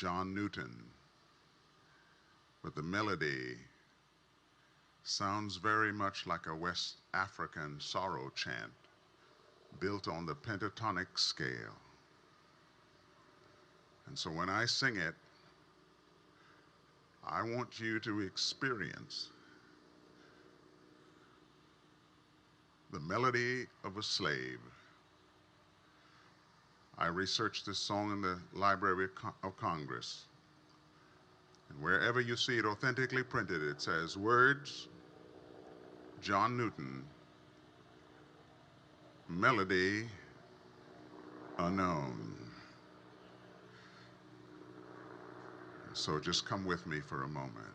John Newton, but the melody sounds very much like a West African sorrow chant built on the pentatonic scale. And so when I sing it, I want you to experience the melody of a slave. I researched this song in the Library of Congress. And wherever you see it authentically printed, it says, words, John Newton, melody, unknown. So just come with me for a moment.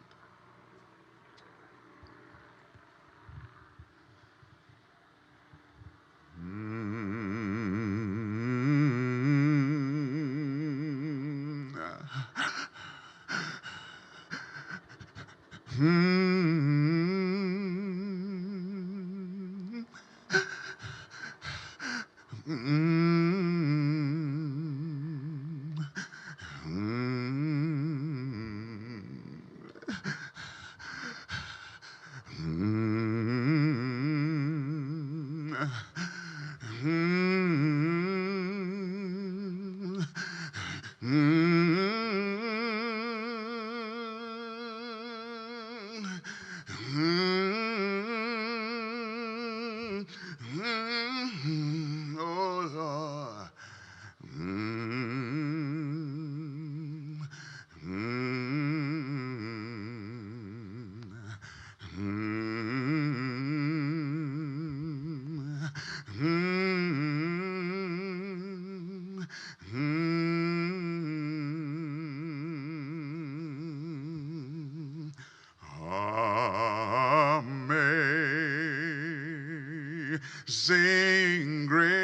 Amazing grace,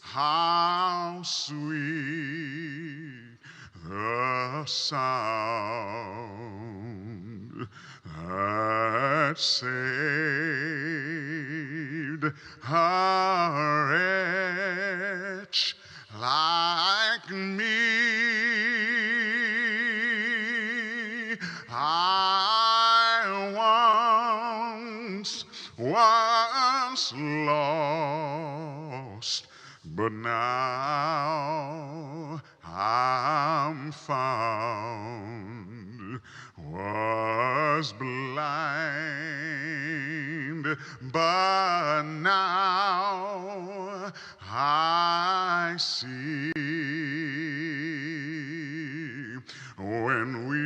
how sweet the sound that saved a wretch like me. I once was lost, but now I'm found. Was blind, but now I see. When we've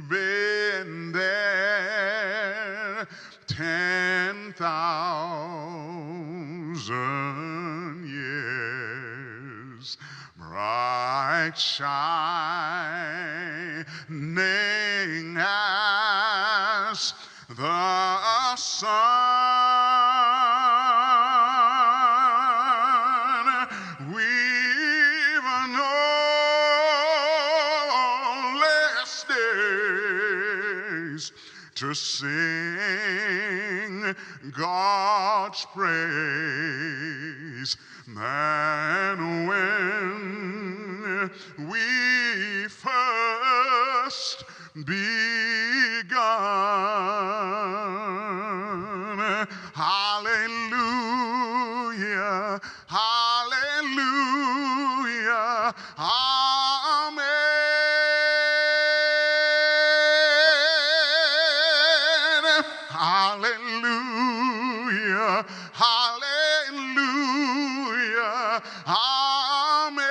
been there 10,000 years, bright shining as the sun, we've known less days to sing God's praise than when we first begun. Hallelujah, hallelujah, amen. Hallelujah, hallelujah, amen.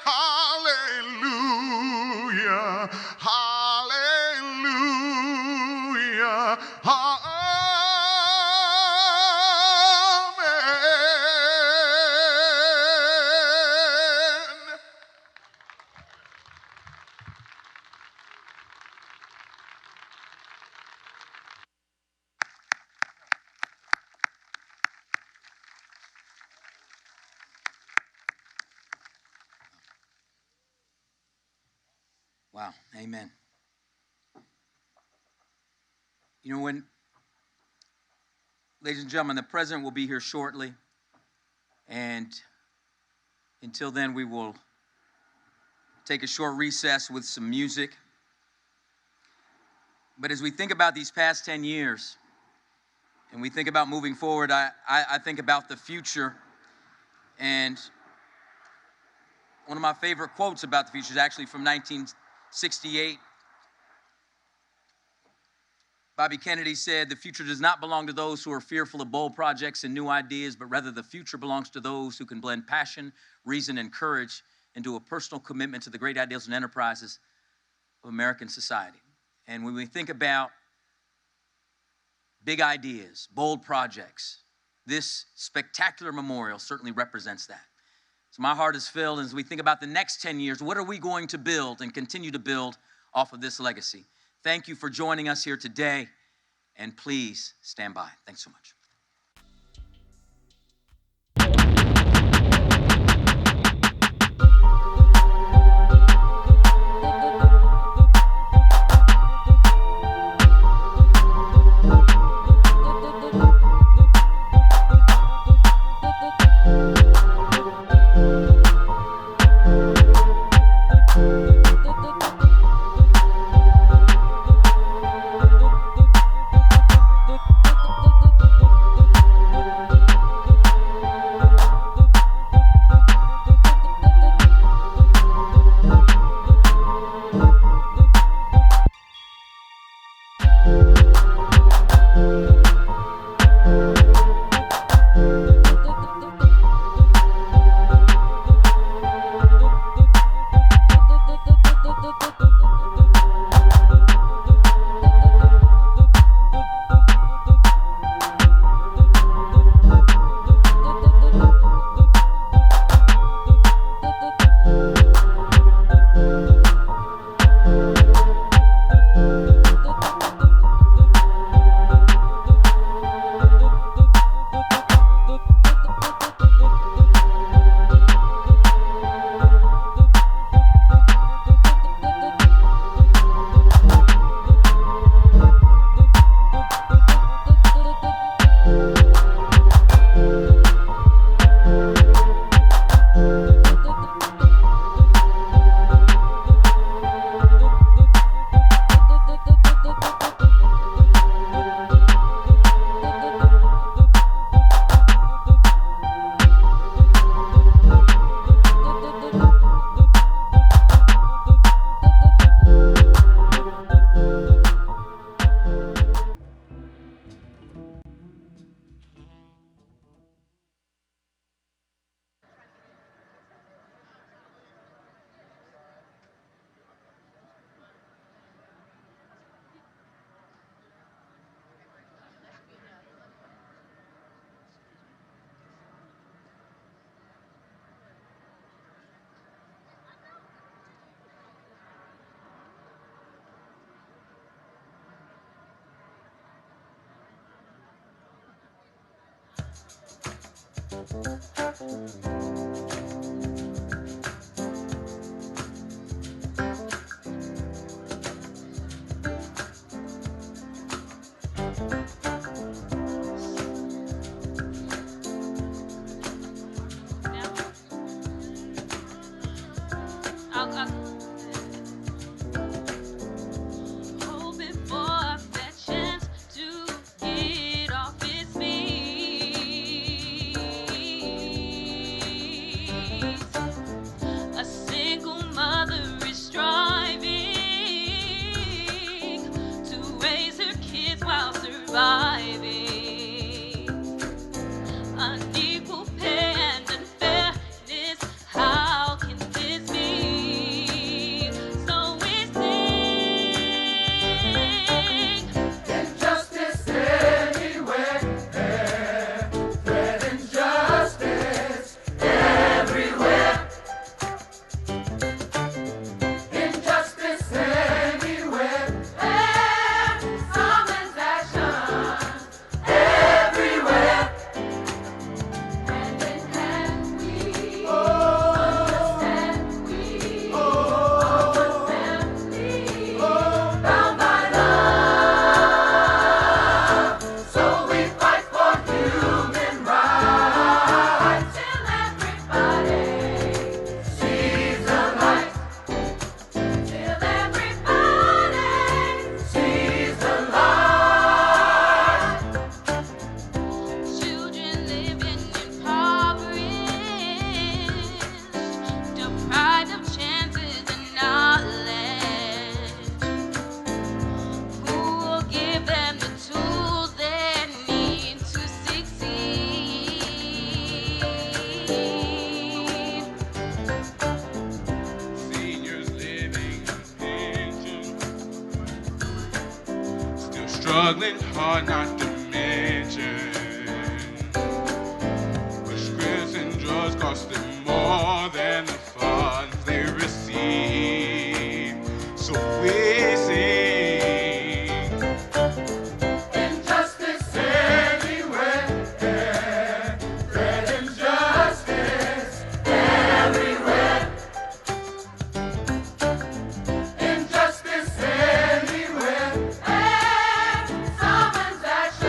Hallelujah, hallelujah, amen. Wow, amen. You know, when Ladies and gentlemen, the president will be here shortly. And until then, we will take a short recess with some music. But as we think about these past 10 years, and we think about moving forward, I think about the future. And one of my favorite quotes about the future is actually from 1968. Bobby Kennedy said, "The future does not belong to those who are fearful of bold projects and new ideas, but rather the future belongs to those who can blend passion, reason, and courage into a personal commitment to the great ideals and enterprises of American society." And when we think about big ideas, bold projects, this spectacular memorial certainly represents that. So my heart is filled as we think about the next 10 years. What are we going to build and continue to build off of this legacy? Thank you for joining us here today, and please stand by. Thanks so much. Injustice anywhere, and someone's action. hard not to mention. Prescription drugs cost them more than the funds they receive. So we sing injustice everywhere, red injustice everywhere, injustice everywhere, and someone's action.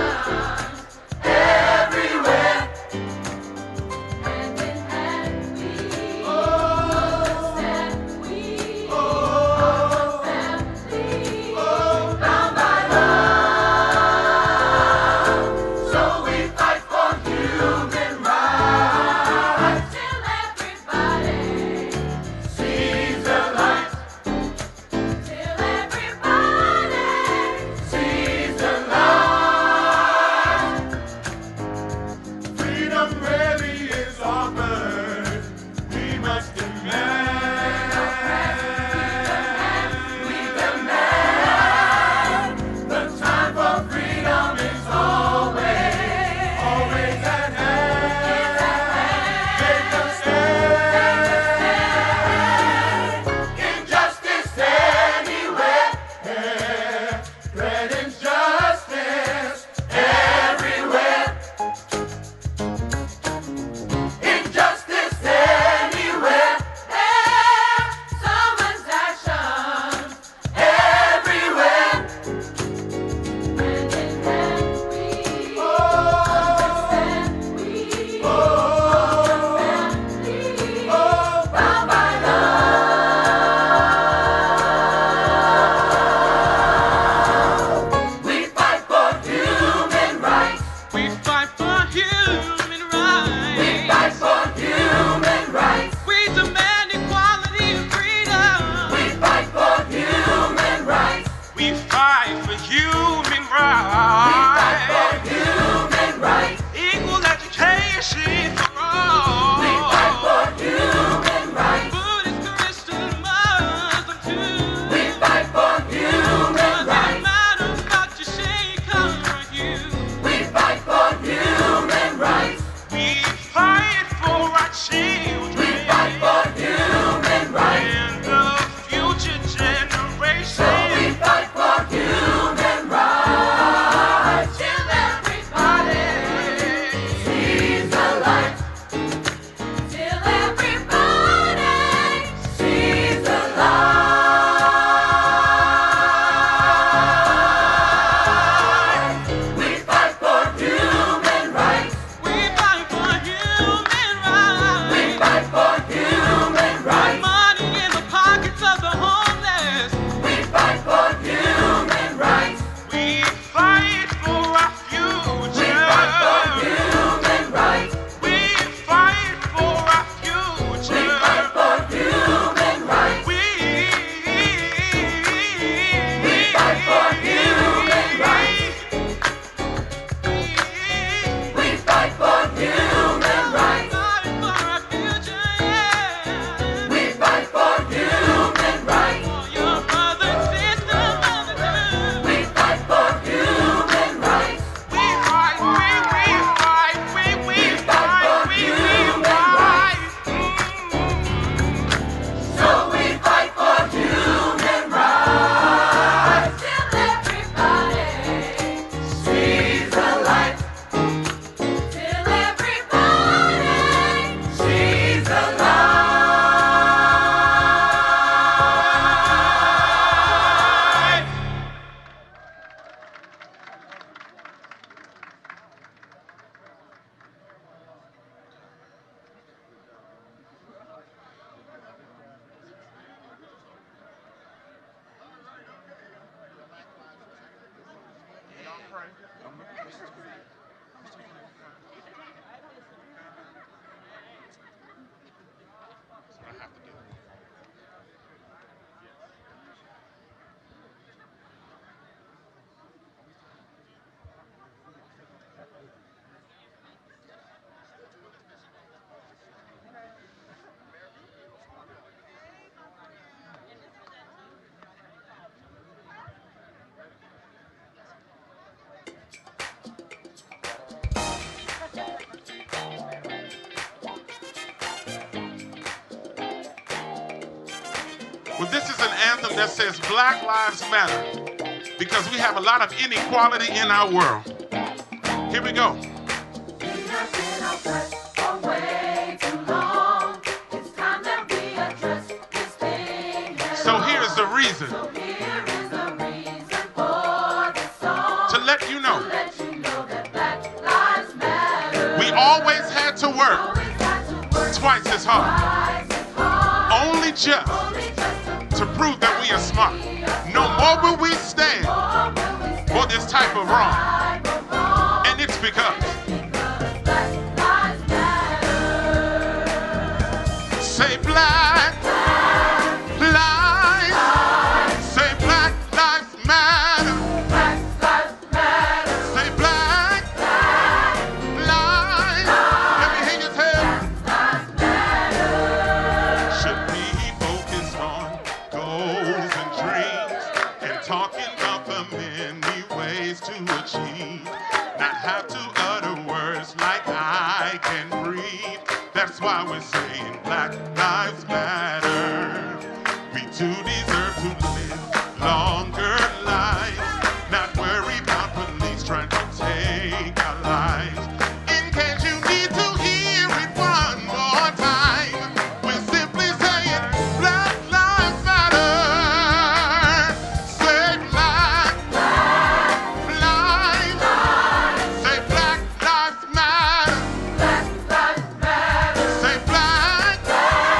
Well, this is an anthem that says Black Lives Matter because we have a lot of inequality in our world. Here we go. So here's the reason. To let you know. We always had to work twice as hard. Only just to prove that we are smart. No more will we stand for this type of wrong. And it's because say black lives, say black lives matter. Say black lives. Let me hear you tell. Should we focus on goals and dreams and talking about the many ways to achieve? Not have to utter words like I can breathe. That's why we're saying Black Lives Matter. We too deserve to live longer lives, not worry about police trying to take our lives. In case you need to hear it one more time, we're simply saying Black Lives Matter. Say Black Lives. Say Black Lives Matter. Say Black Lives.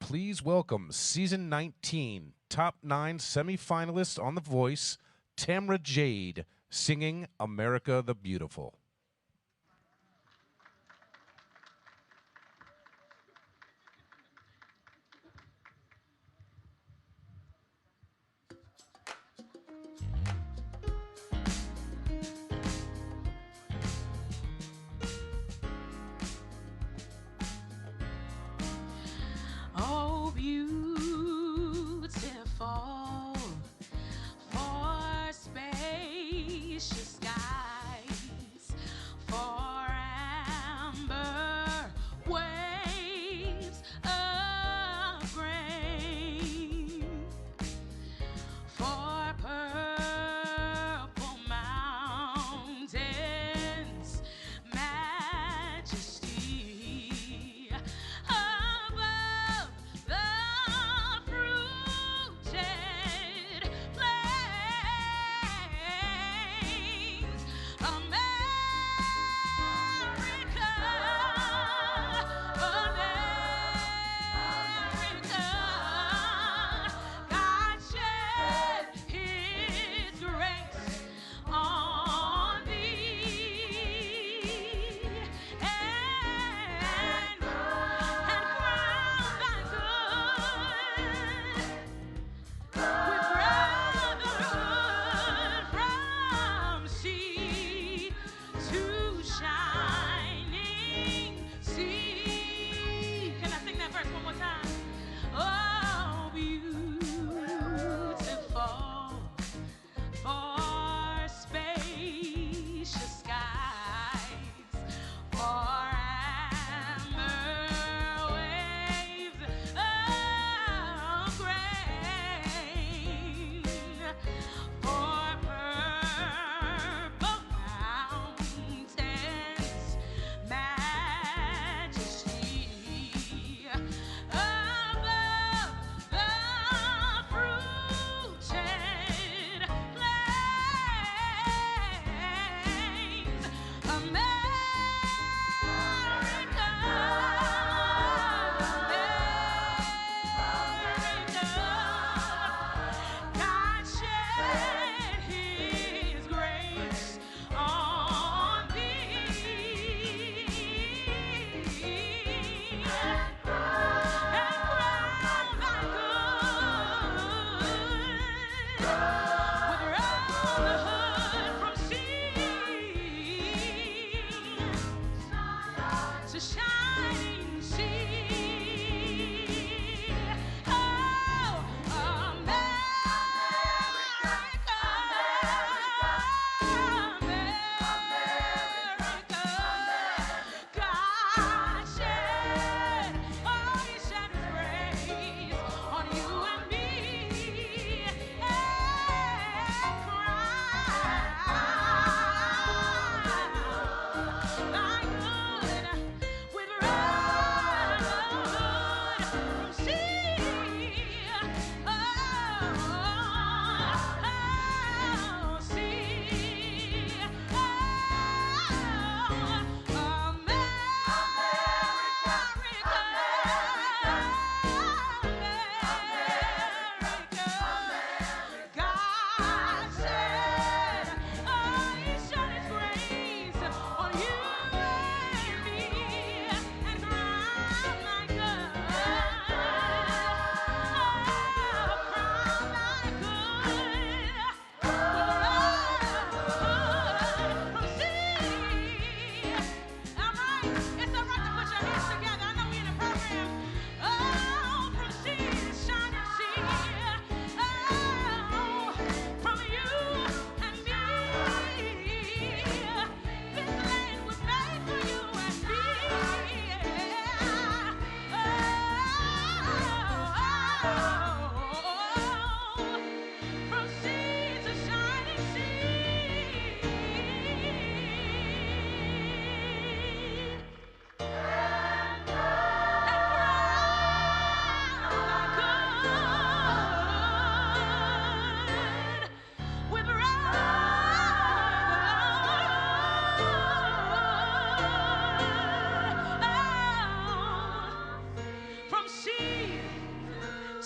Please welcome Season 19 Top 9 semifinalists on The Voice, Tamra Jade, singing America the Beautiful.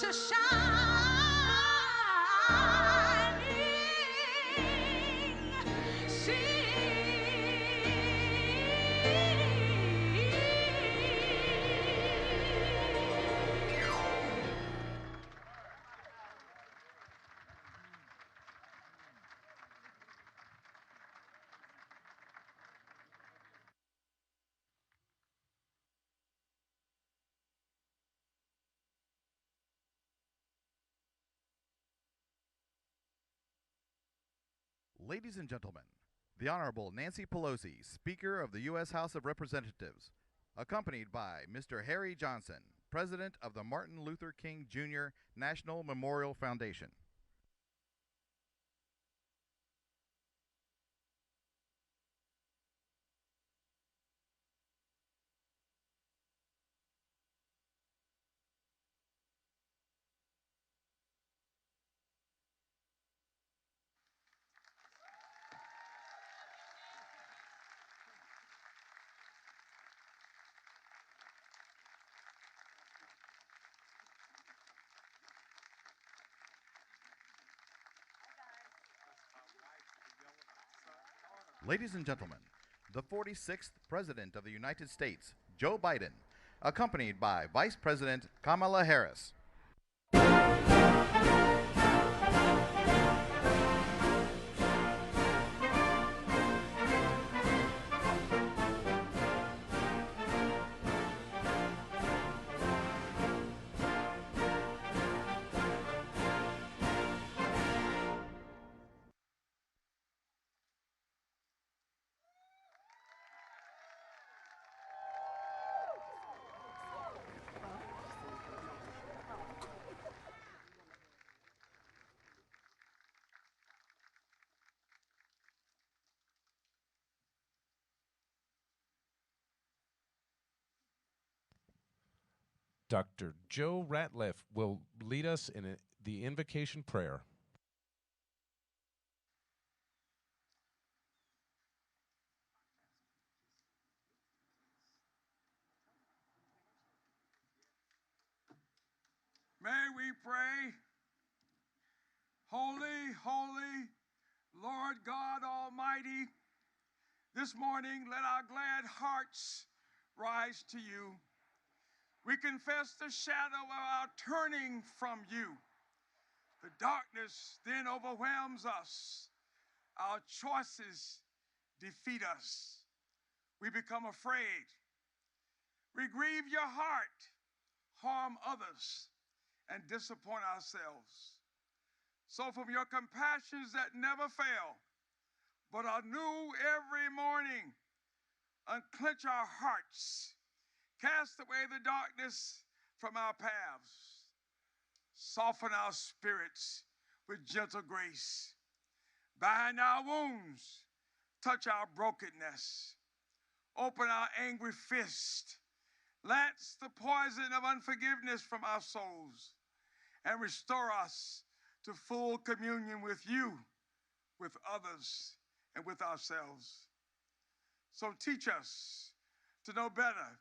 to shining Ladies and gentlemen, the Honorable Nancy Pelosi, Speaker of the U.S. House of Representatives, accompanied by Mr. Harry Johnson, President of the Martin Luther King Jr. National Memorial Foundation. Ladies and gentlemen, the 46th President of the United States, Joe Biden, accompanied by Vice President Kamala Harris. Dr. Joe Ratliff will lead us in the invocation prayer. May we pray. Holy, holy, Lord God Almighty, this morning let our glad hearts rise to you. We confess the shadow of our turning from you. The darkness then overwhelms us. Our choices defeat us. We become afraid. We grieve your heart, harm others, and disappoint ourselves. So from your compassions that never fail, but are new every morning, unclench our hearts, cast away the darkness from our paths, soften our spirits with gentle grace, bind our wounds, touch our brokenness, open our angry fist, lance the poison of unforgiveness from our souls, and restore us to full communion with you, with others, and with ourselves. So teach us to know better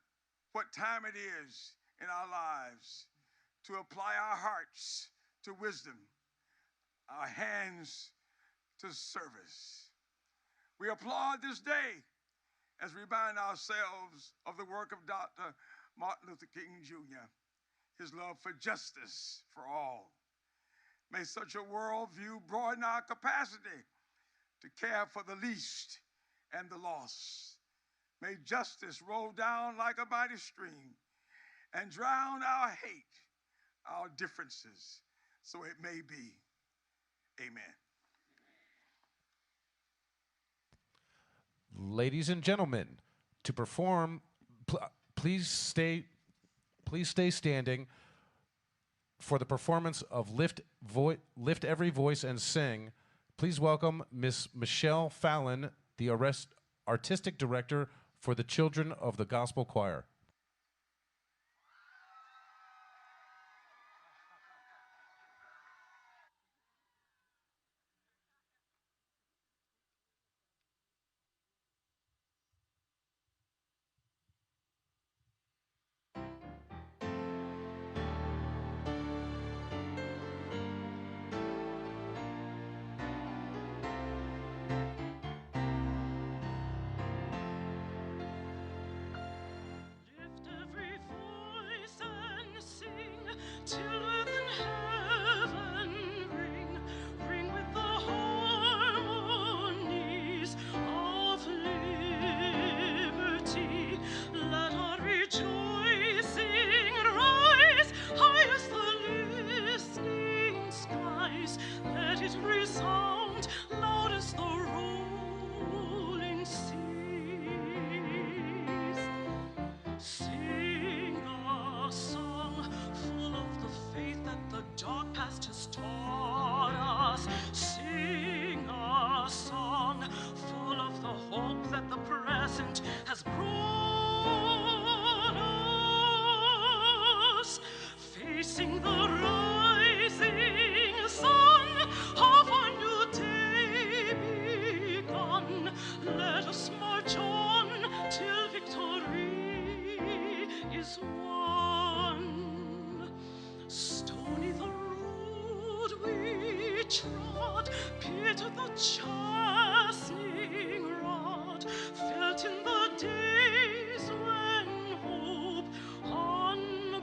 what time it is in our lives, to apply our hearts to wisdom, our hands to service. We applaud this day as we remind ourselves of the work of Dr. Martin Luther King Jr., his love for justice for all. May such a worldview broaden our capacity to care for the least and the lost. May justice roll down like a mighty stream and drown our hate, our differences, so it may be. Amen. Ladies and gentlemen, to perform, please stay standing for the performance of Lift Every Voice and Sing. Please welcome Miss Michelle Fallon, the Artistic Director for the Children of the Gospel Choir. a song full of the faith that the dark past has taught us. Sing a song full of the hope that the present has brought us. Facing the rising sun of a new day begun, let us march on till victory is won. Stony the road we trod, bitter the chastening rod, felt in the days when hope unborn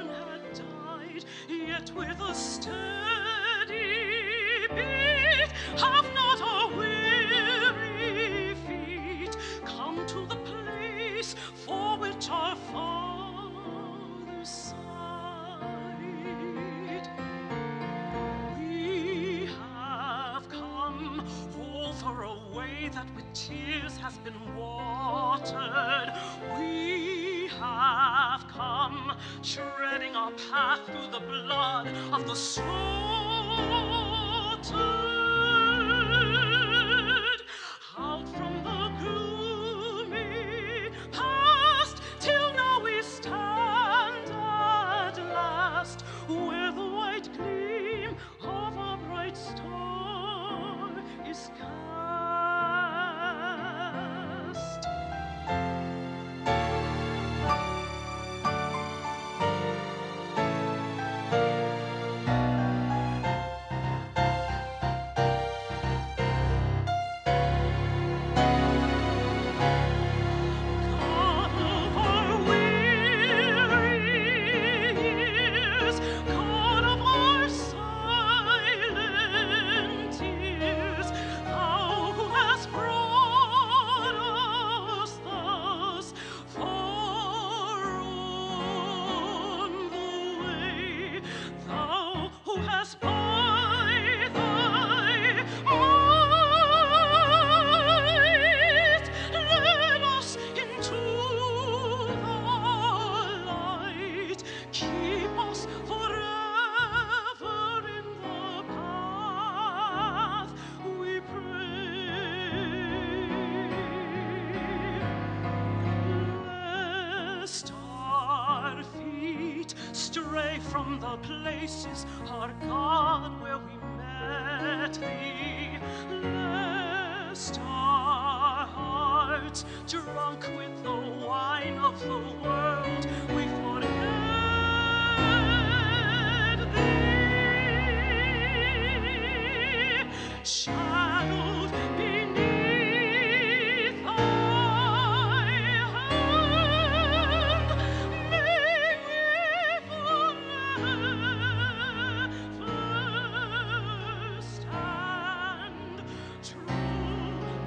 had died, yet with a steady beat, have not our weary feet come to the place for which our fathers sighed. We have come over a way that with tears has been watered. We have come treading our path through the blood of the slaughtered. Out from the gloomy past till now we stand at last, where the white gleam of a bright star is cast. God of our weary years, God of our silent tears, Thou who hast brought us thus far on the way, Thou who hast by Thy might led us into the light, keep us forever in the path, we pray. Lest our feet stray from the places, our God, where we met Thee, lest our hearts, drunk with the wine of the world, we forget Thee. Shadowed beneath Thy hand, may we forever stand true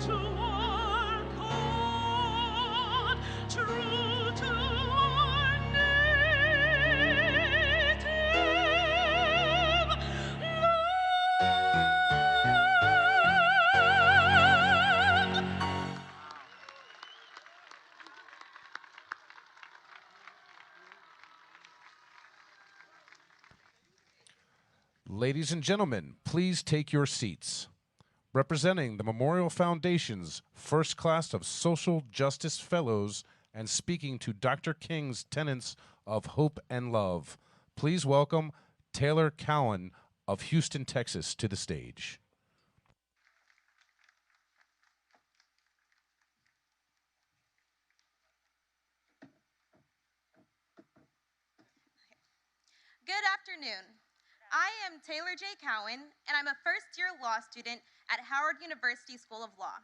to our God, true to our native land. Ladies and gentlemen, please take your seats. Representing the Memorial Foundation's first class of Social Justice Fellows and speaking to Dr. King's tenets of hope and love, please welcome Taylor Cowan of Houston, Texas, to the stage. Good afternoon. I am Taylor J. Cowan, and I'm a first-year law student at Howard University School of Law.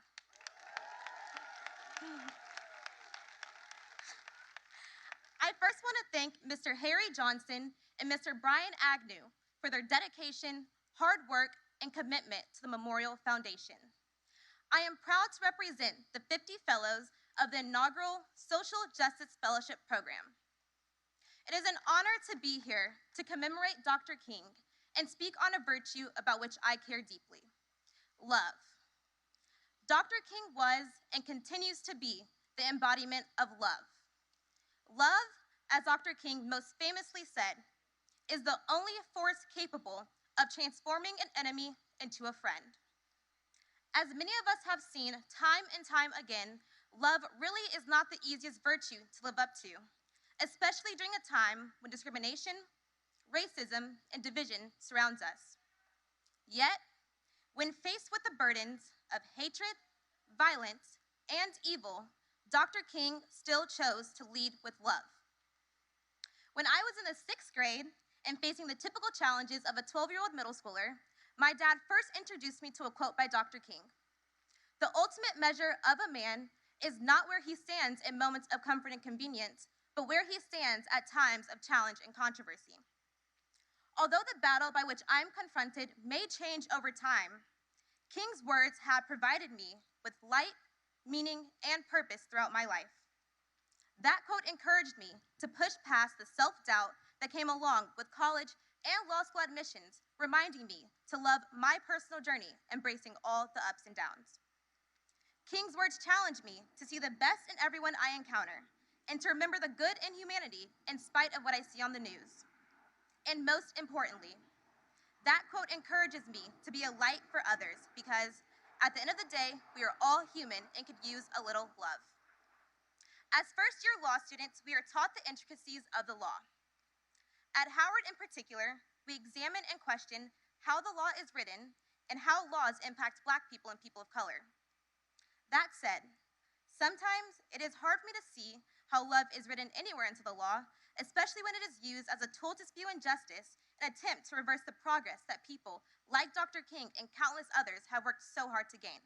I first want to thank Mr. Harry Johnson and Mr. Brian Agnew for their dedication, hard work, and commitment to the Memorial Foundation. I am proud to represent the 50 fellows of the inaugural Social Justice Fellowship Program. It is an honor to be here to commemorate Dr. King and speak on a virtue about which I care deeply: love. Dr. King was and continues to be the embodiment of love. Love as Dr. King most famously said, is the only force capable of transforming an enemy into a friend. As many of us have seen time and time again, love really is not the easiest virtue to live up to, especially during a time when discrimination, racism, and division surrounds us. Yet, when faced with the burdens of hatred, violence, and evil, Dr. King still chose to lead with love. When I was in the 6th grade and facing the typical challenges of a 12-year-old middle schooler, my dad first introduced me to a quote by Dr. King. The ultimate measure of a man is not where he stands in moments of comfort and convenience, but where he stands at times of challenge and controversy. Although the battle by which I'm confronted may change over time, King's words have provided me with light, meaning, and purpose throughout my life. That quote encouraged me to push past the self-doubt that came along with college and law school admissions, reminding me to love my personal journey, embracing all the ups and downs. King's words challenge me to see the best in everyone I encounter and to remember the good in humanity in spite of what I see on the news. And most importantly, that quote encourages me to be a light for others because at the end of the day, we are all human and could use a little love. As first-year law students, we are taught the intricacies of the law. At Howard in particular, we examine and question how the law is written and how laws impact Black people and people of color. That said, sometimes it is hard for me to see how love is written anywhere into the law, especially when it is used as a tool to spew injustice and attempt to reverse the progress that people like Dr. King and countless others have worked so hard to gain.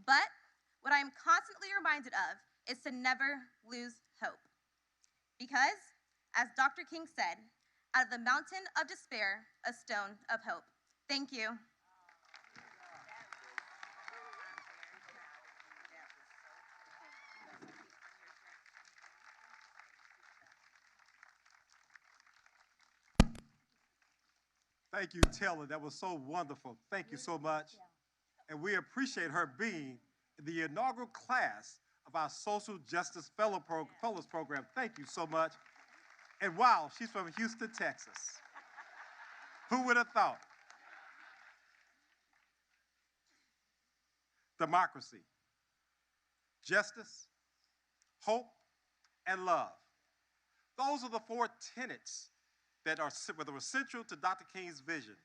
But what I am constantly reminded of is to never lose hope. Because, as Dr. King said, out of the mountain of despair, a stone of hope. Thank you. Thank you, Taylor. That was so wonderful. Thank you so much. And we appreciate her being in the inaugural class of our Social Justice Fellows Program. Thank you so much. And wow, she's from Houston, Texas. Who would have thought? Democracy, justice, hope, and love. Those are the 4 tenets that were central to Dr. King's vision.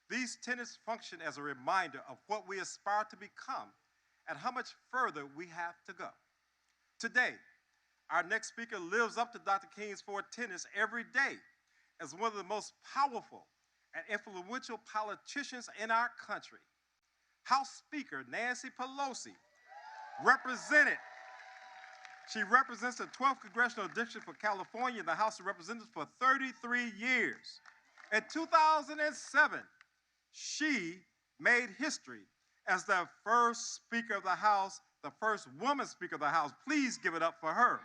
These tenets function as a reminder of what we aspire to become and how much further we have to go. Today, our next speaker lives up to Dr. King's 4 tenets every day as one of the most powerful and influential politicians in our country. House Speaker Nancy Pelosi she represents the 12th Congressional District for California in the House of Representatives for 33 years. In 2007, she made history as the first Speaker of the House, the first woman Speaker of the House. Please give it up for her.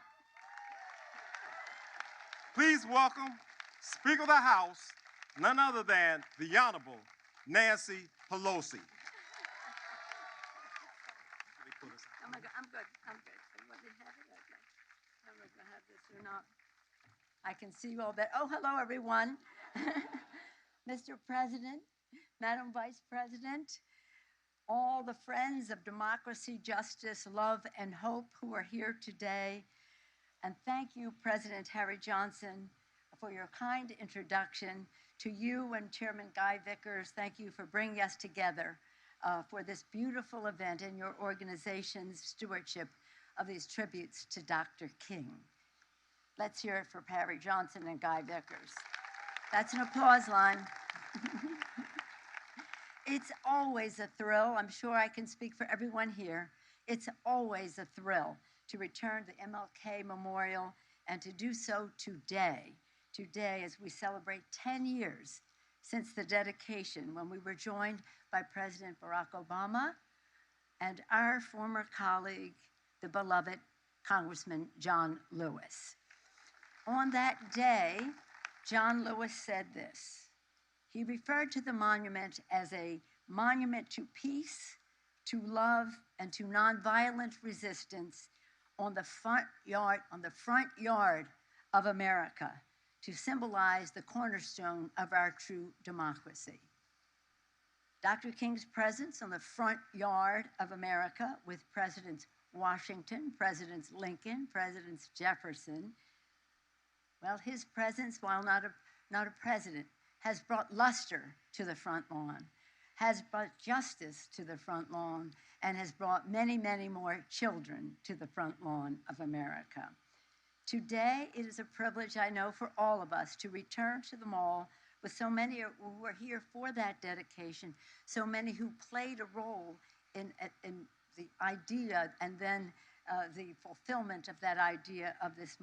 Please welcome Speaker of the House, none other than the Honorable Nancy Pelosi. Oh my God, I'm good. What did have it? Okay. I don't know if I have this or not. I can see you all better. Oh, hello, everyone. Mr. President, Madam Vice President, all the friends of democracy, justice, love, and hope who are here today. And thank you, President Harry Johnson, for your kind introduction. To you and Chairman Guy Vickers, thank you for bringing us together for this beautiful event in your organization's stewardship of these tributes to Dr. King. Let's hear it for Harry Johnson and Guy Vickers. That's an applause line. It's always a thrill. I'm sure I can speak for everyone here. It's always a thrill to return to MLK Memorial and to do so today as we celebrate 10 years since the dedication when we were joined by President Barack Obama and our former colleague, the beloved Congressman John Lewis. On that day, John Lewis said this. He referred to the monument as a monument to peace, to love, and to nonviolent resistance on the front yard of America to symbolize the cornerstone of our true democracy. Dr. King's presence on the front yard of America with Presidents Washington, Presidents Lincoln, Presidents Jefferson, well, his presence, while not a president, has brought luster to the front lawn, has brought justice to the front lawn, and has brought many, many more children to the front lawn of America. Today, it is a privilege, I know, for all of us to return to the mall with so many who were here for that dedication, so many who played a role in the idea and then the fulfillment of that idea of this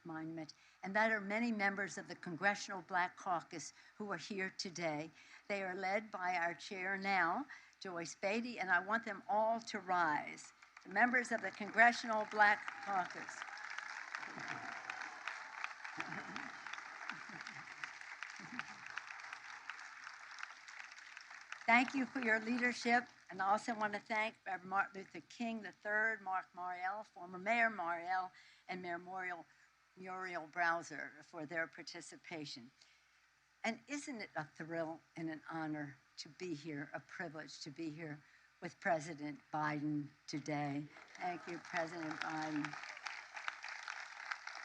monument. And that are many members of the Congressional Black Caucus who are here today. They are led by our chair now, Joyce Beatty, and I want them all to rise. The members of the Congressional Black Caucus. Thank you for your leadership, and I also want to thank Reverend Martin Luther King III, Mark Mariel, former Mayor Mariel, and Mayor Muriel Browser for their participation. And isn't it a thrill and an honor to be here, a privilege to be here with President Biden today? Thank you, President Biden.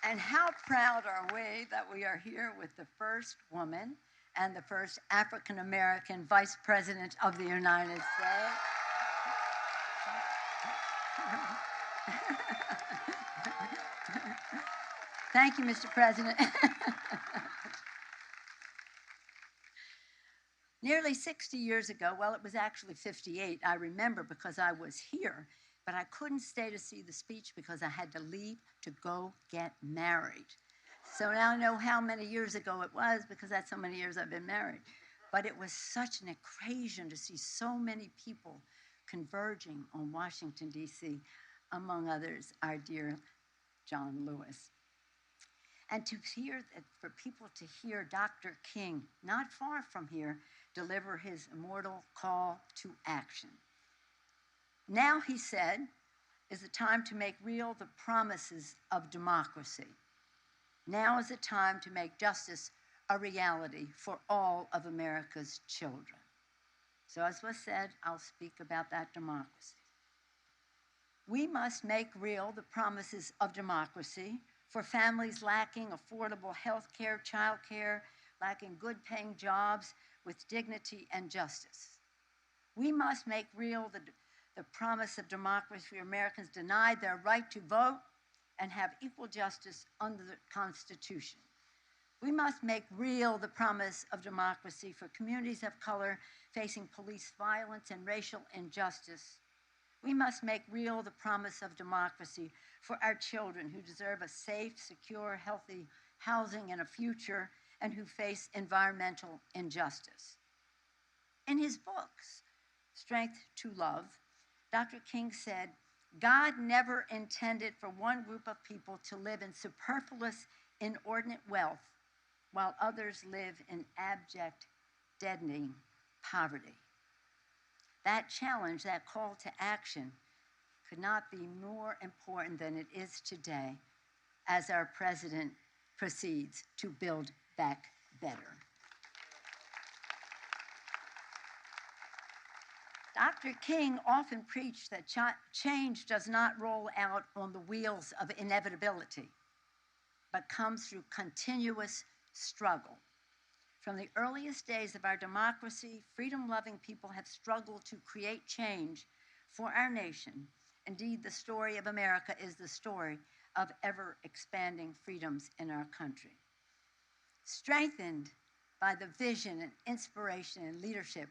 And how proud are we that we are here with the first woman and the first African-American Vice President of the United States. Thank you, Mr. President. Nearly 60 years ago, well, it was actually 58, I remember because I was here, but I couldn't stay to see the speech because I had to leave to go get married. So now I know how many years ago it was because that's how many years I've been married. But it was such an occasion to see so many people converging on Washington, D.C., among others, our dear John Lewis. And to hear, for people to hear Dr. King, not far from here, deliver his immortal call to action. Now, he said, is the time to make real the promises of democracy. Now is the time to make justice a reality for all of America's children. So as was said, I'll speak about that democracy. We must make real the promises of democracy for families lacking affordable health care, child care, lacking good paying jobs with dignity and justice. We must make real the promise of democracy for Americans denied their right to vote and have equal justice under the Constitution. We must make real the promise of democracy for communities of color facing police violence and racial injustice. We must make real the promise of democracy for our children who deserve a safe, secure, healthy housing and a future and who face environmental injustice. In his books, Strength to Love, Dr. King said, God never intended for one group of people to live in superfluous, inordinate wealth while others live in abject, deadening poverty. That challenge, that call to action, could not be more important than it is today as our president proceeds to build back better. Dr. King often preached that change does not roll out on the wheels of inevitability, but comes through continuous struggle. From the earliest days of our democracy, freedom-loving people have struggled to create change for our nation. Indeed, the story of America is the story of ever-expanding freedoms in our country. Strengthened by the vision and inspiration and leadership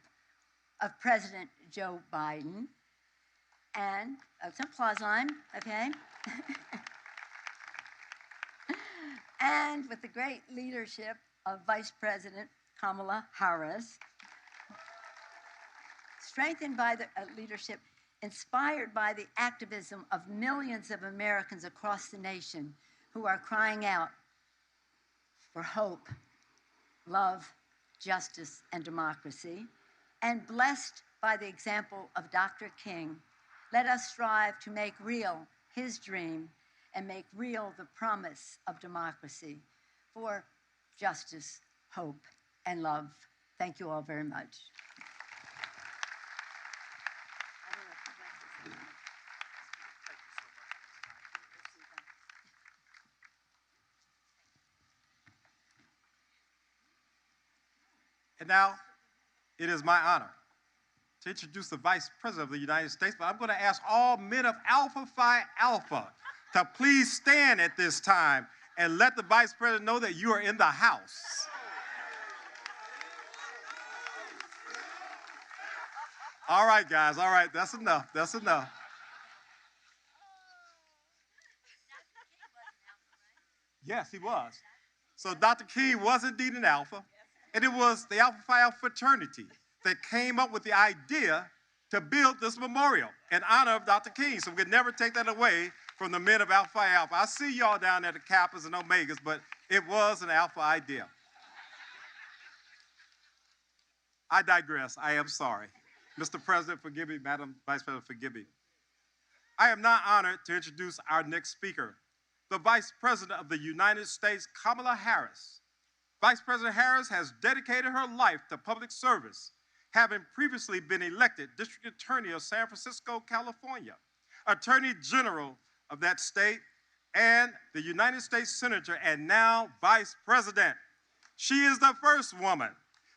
of President Joe Biden, and it's an applause line, okay? And with the great leadership of Vice President Kamala Harris, strengthened by the leadership, inspired by the activism of millions of Americans across the nation who are crying out for hope, love, justice, and democracy, and blessed by the example of Dr. King, Let us strive to make real his dream and make real the promise of democracy for justice, hope, and love. Thank you all very much. And now, it is my honor to introduce the Vice President of the United States, but I'm going to ask all men of Alpha Phi Alpha to please stand at this time and let the Vice President know that you are in the house. All right, guys, all right, that's enough, that's enough. Yes, he was. So Dr. King was indeed an Alpha, and it was the Alpha Phi Alpha fraternity that came up with the idea to build this memorial in honor of Dr. King. So we could never take that away from the men of Alpha Phi Alpha. I see y'all down there, the Kappas and Omegas, but it was an Alpha idea. I digress. I am sorry. Mr. President, forgive me. Madam Vice President, forgive me. I am now honored to introduce our next speaker, the Vice President of the United States, Kamala Harris. Vice President Harris has dedicated her life to public service, having previously been elected District Attorney of San Francisco, California, Attorney General of that state, and the United States Senator, and now Vice President. She is the first woman,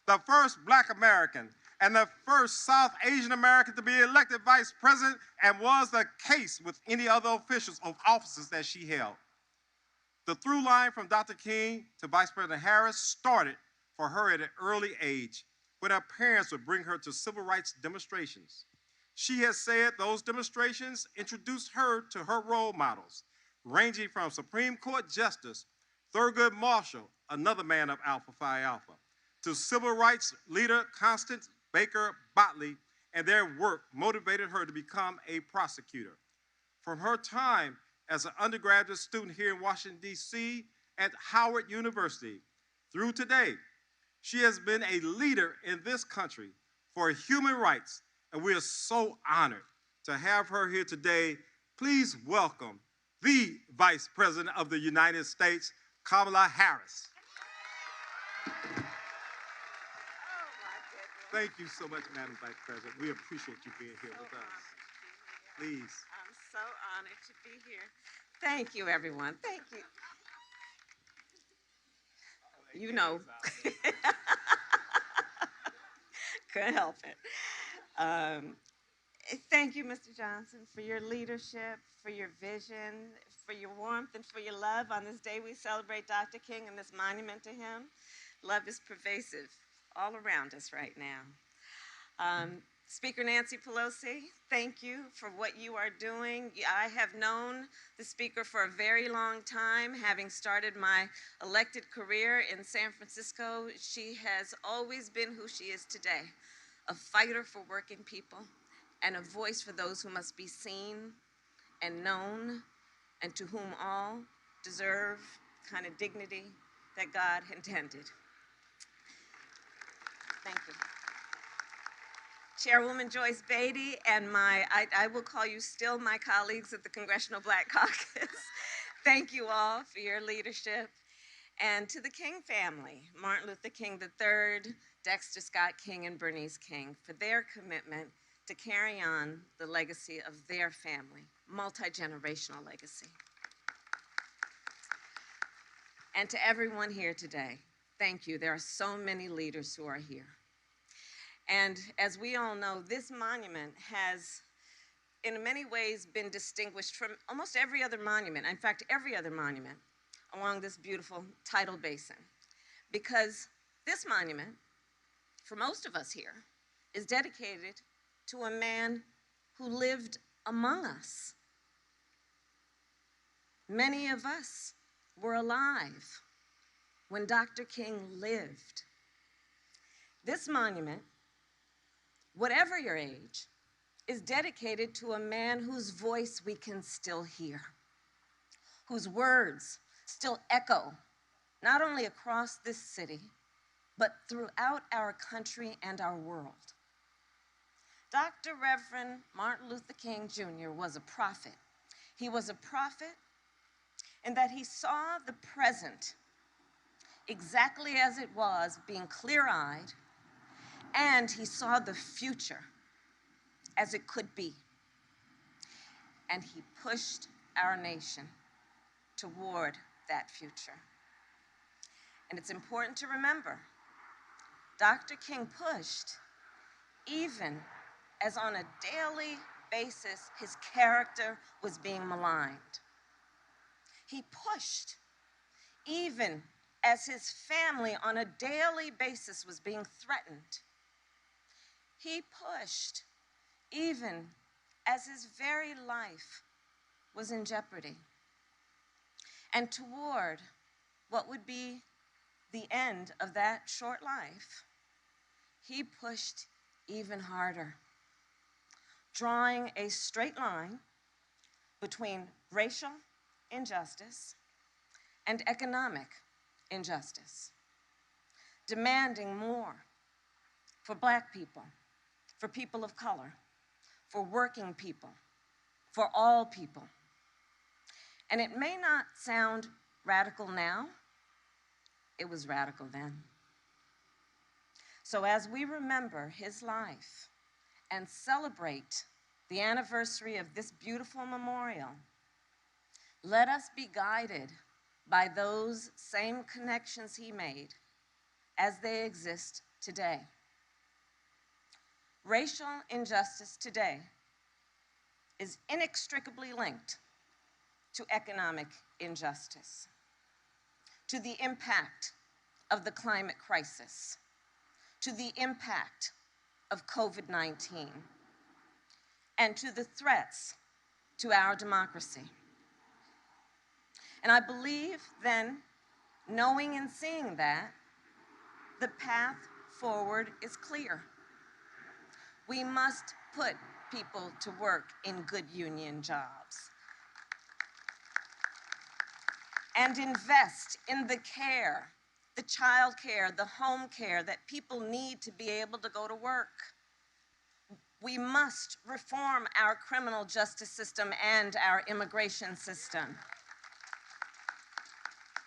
the first Black American, and the first South Asian American to be elected Vice President, and was the case with any other officials of offices that she held. The through line from Dr. King to Vice President Harris started for her at an early age when her parents would bring her to civil rights demonstrations. She has said those demonstrations introduced her to her role models, ranging from Supreme Court Justice Thurgood Marshall, another man of Alpha Phi Alpha, to civil rights leader Constance Baker Botley, and their work motivated her to become a prosecutor. From her time as an undergraduate student here in Washington, D.C. at Howard University through today, she has been a leader in this country for human rights, and we are so honored to have her here today. Please welcome the Vice President of the United States, Kamala Harris. Thank you so much, Madam Vice President. We appreciate you being here with us. Please. I'm so honored to be here. Thank you, everyone. Thank you. You know. Couldn't help it. Thank you, Mr. Johnson, for your leadership, for your vision, for your warmth, and for your love. On this day, we celebrate Dr. King and this monument to him. Love is pervasive all around us right now. Speaker Nancy Pelosi, thank you for what you are doing. I have known the Speaker for a very long time, having started my elected career in San Francisco. She has always been who she is today, a fighter for working people and a voice for those who must be seen and known, and to whom all deserve the kind of dignity that God intended. Thank you. Chairwoman Joyce Beatty and I will call you still my colleagues at the Congressional Black Caucus. Thank you all for your leadership. And to the King family, Martin Luther King III, Dexter Scott King, and Bernice King, for their commitment to carry on the legacy of their family, multi-generational legacy. And to everyone here today, thank you. There are so many leaders who are here. And as we all know, this monument has, in many ways, been distinguished from almost every other monument, in fact, every other monument along this beautiful tidal basin. Because this monument, for most of us here, is dedicated to a man who lived among us. Many of us were alive when Dr. King lived. This monument, whatever your age, is dedicated to a man whose voice we can still hear, whose words still echo, not only across this city, but throughout our country and our world. Dr. Reverend Martin Luther King Jr. was a prophet. He was a prophet in that he saw the present exactly as it was, being clear-eyed, and he saw the future as it could be. And he pushed our nation toward that future. And it's important to remember, Dr. King pushed even as on a daily basis his character was being maligned. He pushed even as his family on a daily basis was being threatened. He pushed even as his very life was in jeopardy. And toward what would be the end of that short life, he pushed even harder, drawing a straight line between racial injustice and economic injustice, demanding more for Black people, for people of color, for working people, for all people. And it may not sound radical now, it was radical then. So as we remember his life and celebrate the anniversary of this beautiful memorial, let us be guided by those same connections he made as they exist today. Racial injustice today is inextricably linked to economic injustice, to the impact of the climate crisis, to the impact of COVID-19, and to the threats to our democracy. And I believe then, knowing and seeing that, the path forward is clear. We must put people to work in good union jobs and invest in the care, the child care, the home care that people need to be able to go to work. We must reform our criminal justice system and our immigration system.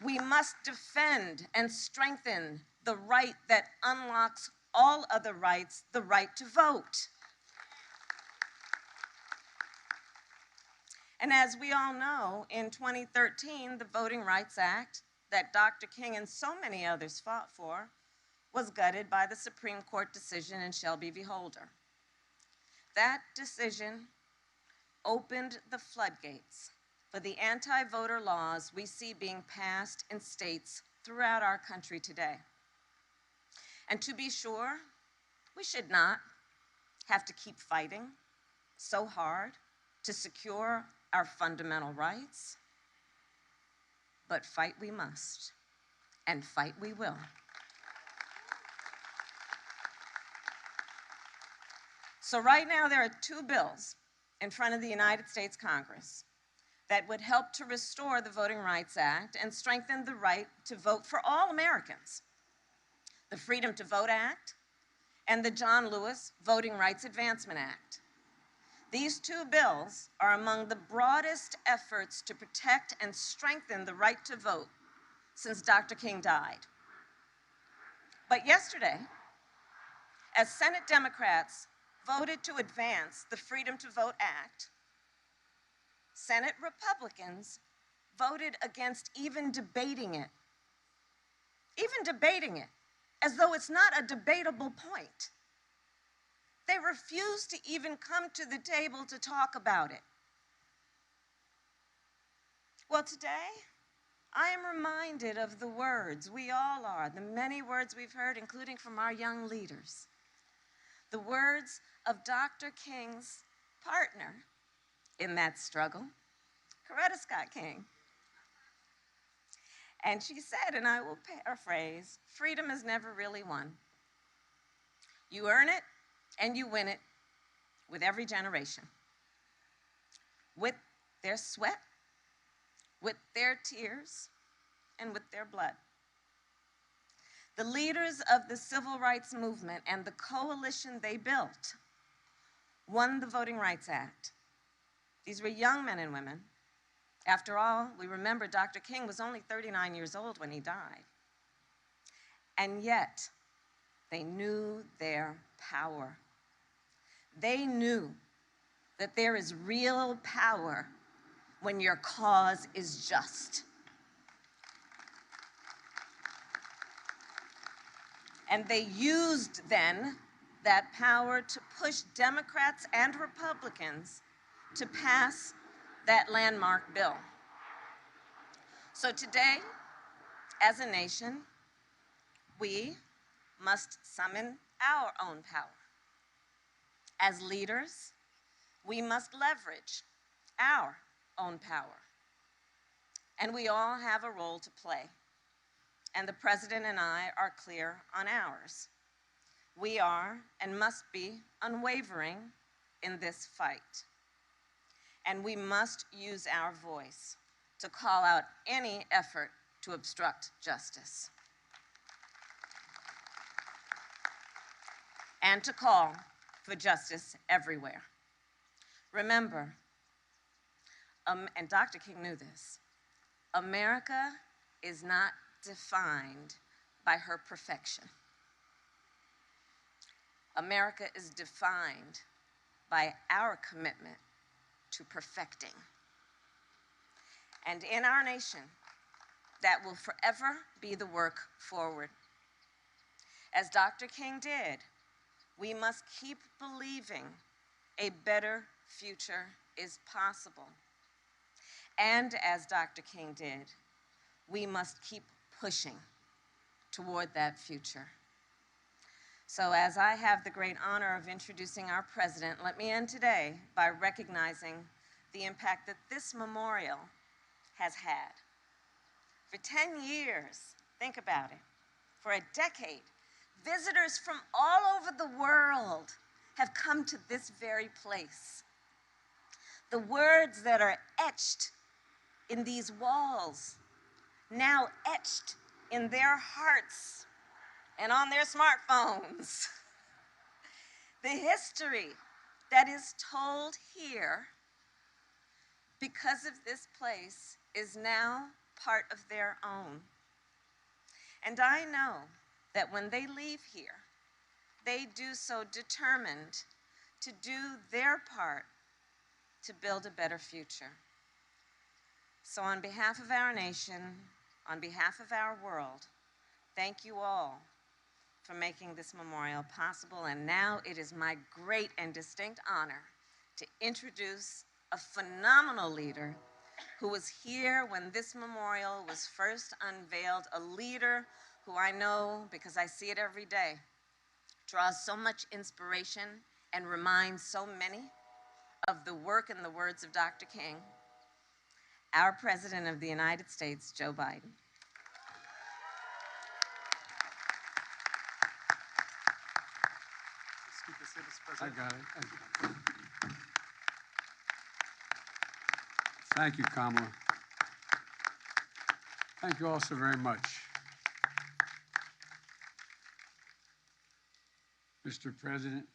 We must defend and strengthen the right that unlocks all other rights, the right to vote. And as we all know, in 2013, the Voting Rights Act that Dr. King and so many others fought for was gutted by the Supreme Court decision in Shelby v. Holder. That decision opened the floodgates for the anti-voter laws we see being passed in states throughout our country today. And to be sure, we should not have to keep fighting so hard to secure our fundamental rights, but fight we must, and fight we will. So right now there are two bills in front of the United States Congress that would help to restore the Voting Rights Act and strengthen the right to vote for all Americans. The Freedom to Vote Act and the John Lewis Voting Rights Advancement Act. These two bills are among the broadest efforts to protect and strengthen the right to vote since Dr. King died. But yesterday, as Senate Democrats voted to advance the Freedom to Vote Act, Senate Republicans voted against even debating it, as though it's not a debatable point. They refuse to even come to the table to talk about it. Well, today, I am reminded of the words, we all are, the many words we've heard, including from our young leaders. The words of Dr. King's partner in that struggle, Coretta Scott King. And she said, and I will paraphrase, freedom is never really won. You earn it and you win it with every generation. With their sweat, with their tears, and with their blood. The leaders of the civil rights movement and the coalition they built won the Voting Rights Act. These were young men and women. After all, we remember Dr. King was only 39 years old when he died. And yet, they knew their power. They knew that there is real power when your cause is just. And they used then that power to push Democrats and Republicans to pass that landmark bill. So today, as a nation, we must summon our own power. As leaders, we must leverage our own power. And we all have a role to play. And the President and I are clear on ours. We are and must be unwavering in this fight. And we must use our voice to call out any effort to obstruct justice. And to call for justice everywhere. Remember, and Dr. King knew this, America is not defined by her perfection. America is defined by our commitment to perfecting. And in our nation, that will forever be the work forward. As Dr. King did, we must keep believing a better future is possible. And as Dr. King did, we must keep pushing toward that future. So as I have the great honor of introducing our president, let me end today by recognizing the impact that this memorial has had. For 10 years, think about it, for a decade, visitors from all over the world have come to this very place. The words that are etched in these walls, now etched in their hearts and on their smartphones. The history that is told here because of this place is now part of their own. And I know that when they leave here, they do so determined to do their part to build a better future. So on behalf of our nation, on behalf of our world, thank you all for making this memorial possible. And now it is my great and distinct honor to introduce a phenomenal leader who was here when this memorial was first unveiled, a leader who I know, because I see it every day, draws so much inspiration and reminds so many of the work and the words of Dr. King, our President of the United States, Joe Biden. I got it. Thank you, Kamala. Thank you all so very much. Mr. President.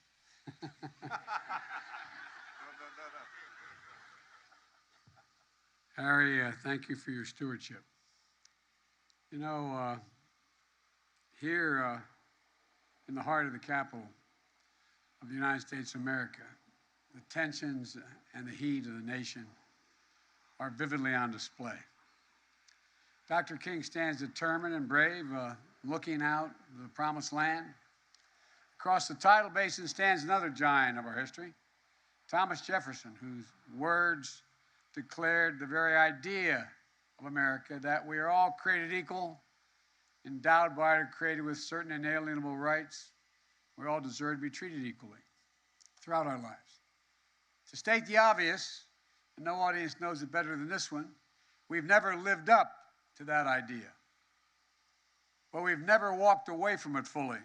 Harry, thank you for your stewardship. You know, here in the heart of the capital of the United States of America, the tensions and the heat of the nation are vividly on display. Dr. King stands determined and brave, looking out the promised land. Across the tidal basin stands another giant of our history, Thomas Jefferson, whose words declared the very idea of America, that we are all created equal, endowed by or created with certain inalienable rights. We all deserve to be treated equally throughout our lives. To state the obvious, and no audience knows it better than this one, we've never lived up to that idea. But we've never walked away from it fully.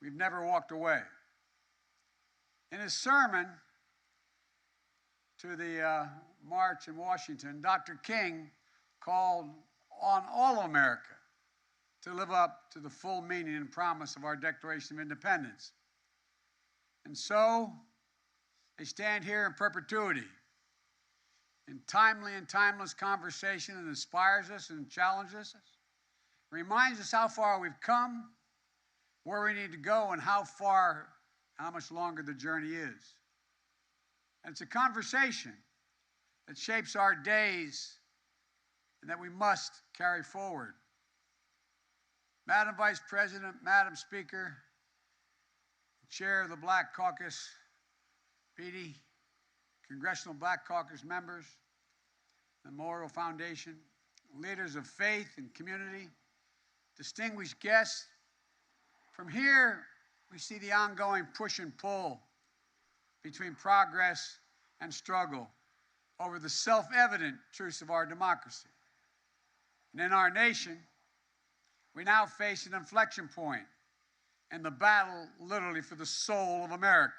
We've never walked away. In his sermon to the march in Washington, Dr. King called on all of America to live up to the full meaning and promise of our Declaration of Independence. And so, They stand here in perpetuity, in timely and timeless conversation that inspires us and challenges us, reminds us how far we've come, where we need to go, and how much longer the journey is. And it's a conversation that shapes our days and that we must carry forward. Madam Vice President, Madam Speaker, Chair of the Black Caucus, PD, Congressional Black Caucus members, the Memorial Foundation, leaders of faith and community, distinguished guests. From here, we see the ongoing push and pull between progress and struggle over the self-evident truths of our democracy. And in our nation, we now face an inflection point in the battle, literally, for the soul of America.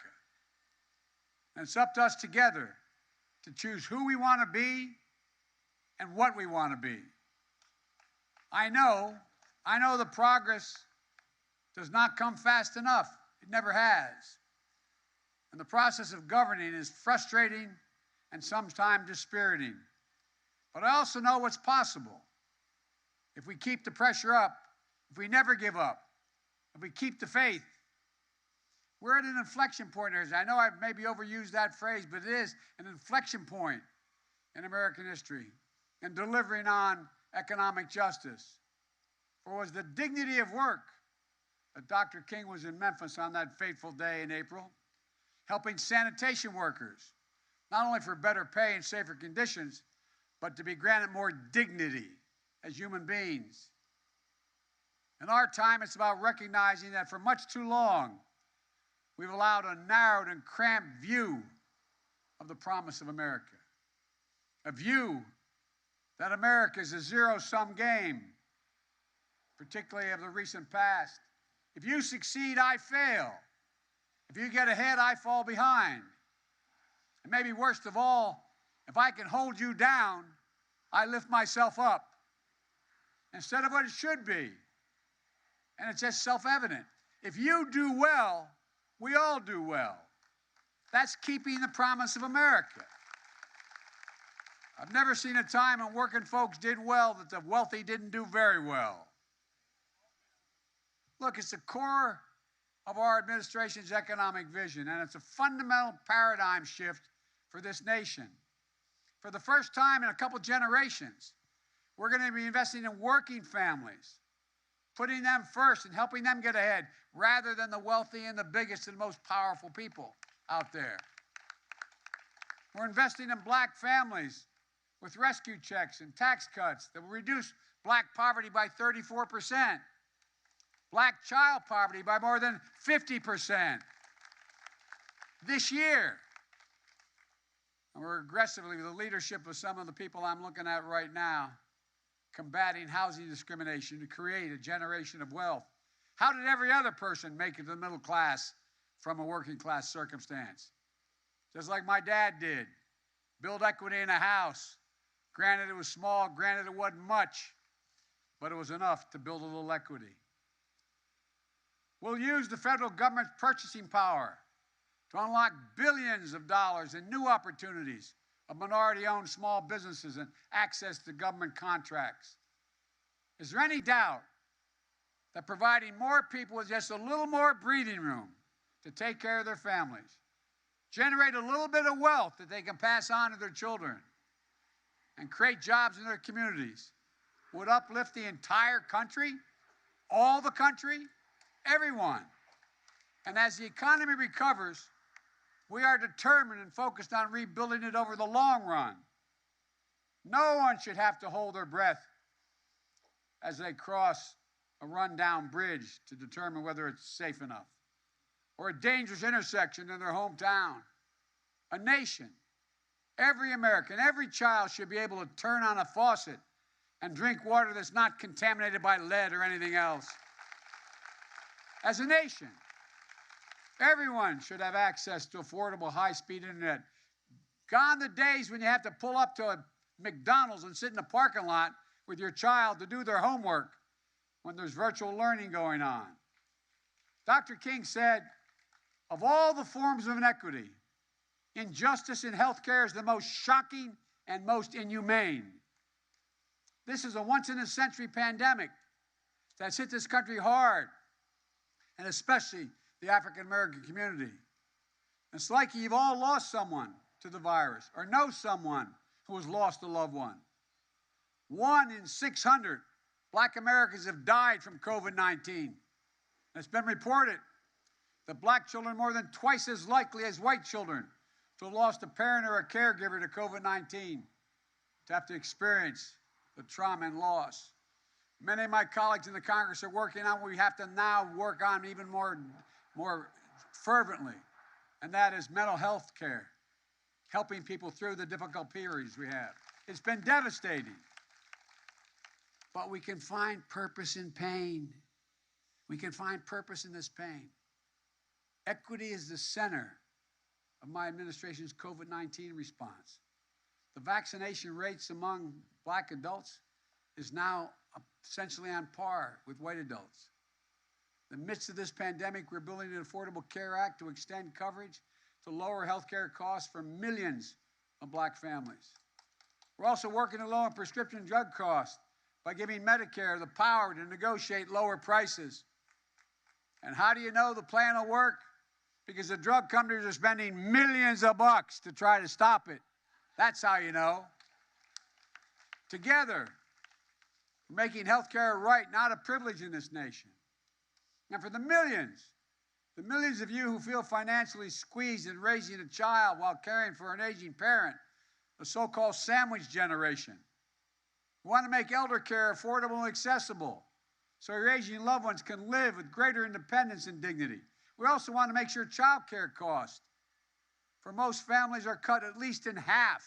And it's up to us together to choose who we want to be and what we want to be. I know the progress does not come fast enough. It never has. And the process of governing is frustrating and sometimes dispiriting. But I also know what's possible. If we keep the pressure up, if we never give up, if we keep the faith. We're at an inflection point. I know I've maybe overused that phrase, but it is an inflection point in American history in delivering on economic justice. For it was the dignity of work that Dr. King was in Memphis on that fateful day in April, helping sanitation workers, not only for better pay and safer conditions, but to be granted more dignity as human beings. In our time, it's about recognizing that for much too long, we've allowed a narrowed and cramped view of the promise of America. A view that America is a zero-sum game, particularly of the recent past. If you succeed, I fail. If you get ahead, I fall behind. And maybe worst of all, if I can hold you down, I lift myself up instead of what it should be. And it's just self-evident. If you do well, we all do well. That's keeping the promise of America. I've never seen a time when working folks did well that the wealthy didn't do very well. Look, it's the core of our administration's economic vision, and it's a fundamental paradigm shift for this nation. For the first time in a couple generations, we're going to be investing in working families, putting them first and helping them get ahead, rather than the wealthy and the biggest and most powerful people out there. We're investing in black families with rescue checks and tax cuts that will reduce black poverty by 34%, black child poverty by more than 50% this year. And we're aggressively, with the leadership of some of the people I'm looking at right now, combating housing discrimination to create a generation of wealth. How did every other person make it to the middle class from a working class circumstance? Just like my dad did. Build equity in a house. Granted, it was small. Granted, it wasn't much. But it was enough to build a little equity. We'll use the federal government's purchasing power to unlock billions of dollars in new opportunities of minority-owned small businesses and access to government contracts. Is there any doubt that providing more people with just a little more breathing room to take care of their families, generate a little bit of wealth that they can pass on to their children, and create jobs in their communities would uplift the entire country, all the country, everyone? And as the economy recovers, we are determined and focused on rebuilding it over the long run. No one should have to hold their breath as they cross a rundown bridge to determine whether it's safe enough, or a dangerous intersection in their hometown. A nation, every American, every child should be able to turn on a faucet and drink water that's not contaminated by lead or anything else. As a nation, everyone should have access to affordable high-speed internet. Gone the days when you have to pull up to a McDonald's and sit in the parking lot with your child to do their homework when there's virtual learning going on. Dr. King said, of all the forms of inequity, Injustice in healthcare is the most shocking and most inhumane. This is a once-in-a-century pandemic that's hit this country hard, and especially the African-American community. It's like you've all lost someone to the virus or know someone who has lost a loved one. 1 in 600 Black Americans have died from COVID-19. It's been reported that Black children are more than twice as likely as white children to have lost a parent or a caregiver to COVID-19, to have to experience the trauma and loss. Many of my colleagues in the Congress are working on what we have to now work on even more fervently, and that is mental health care, helping people through the difficult periods we have. It's been devastating, but we can find purpose in pain. We can find purpose in this pain. Equity is the center of my administration's COVID-19 response. The vaccination rates among Black adults is now essentially on par with white adults. In the midst of this pandemic, we're building an Affordable Care Act to extend coverage to lower health care costs for millions of Black families. We're also working to lower prescription drug costs by giving Medicare the power to negotiate lower prices. And how do you know the plan will work? Because the drug companies are spending millions of bucks to try to stop it. That's how you know. Together, we're making health care a right, not a privilege in this nation. And for the millions of you who feel financially squeezed in raising a child while caring for an aging parent, the so-called sandwich generation, we want to make elder care affordable and accessible so your aging loved ones can live with greater independence and dignity. We also want to make sure child care costs for most families are cut at least in half.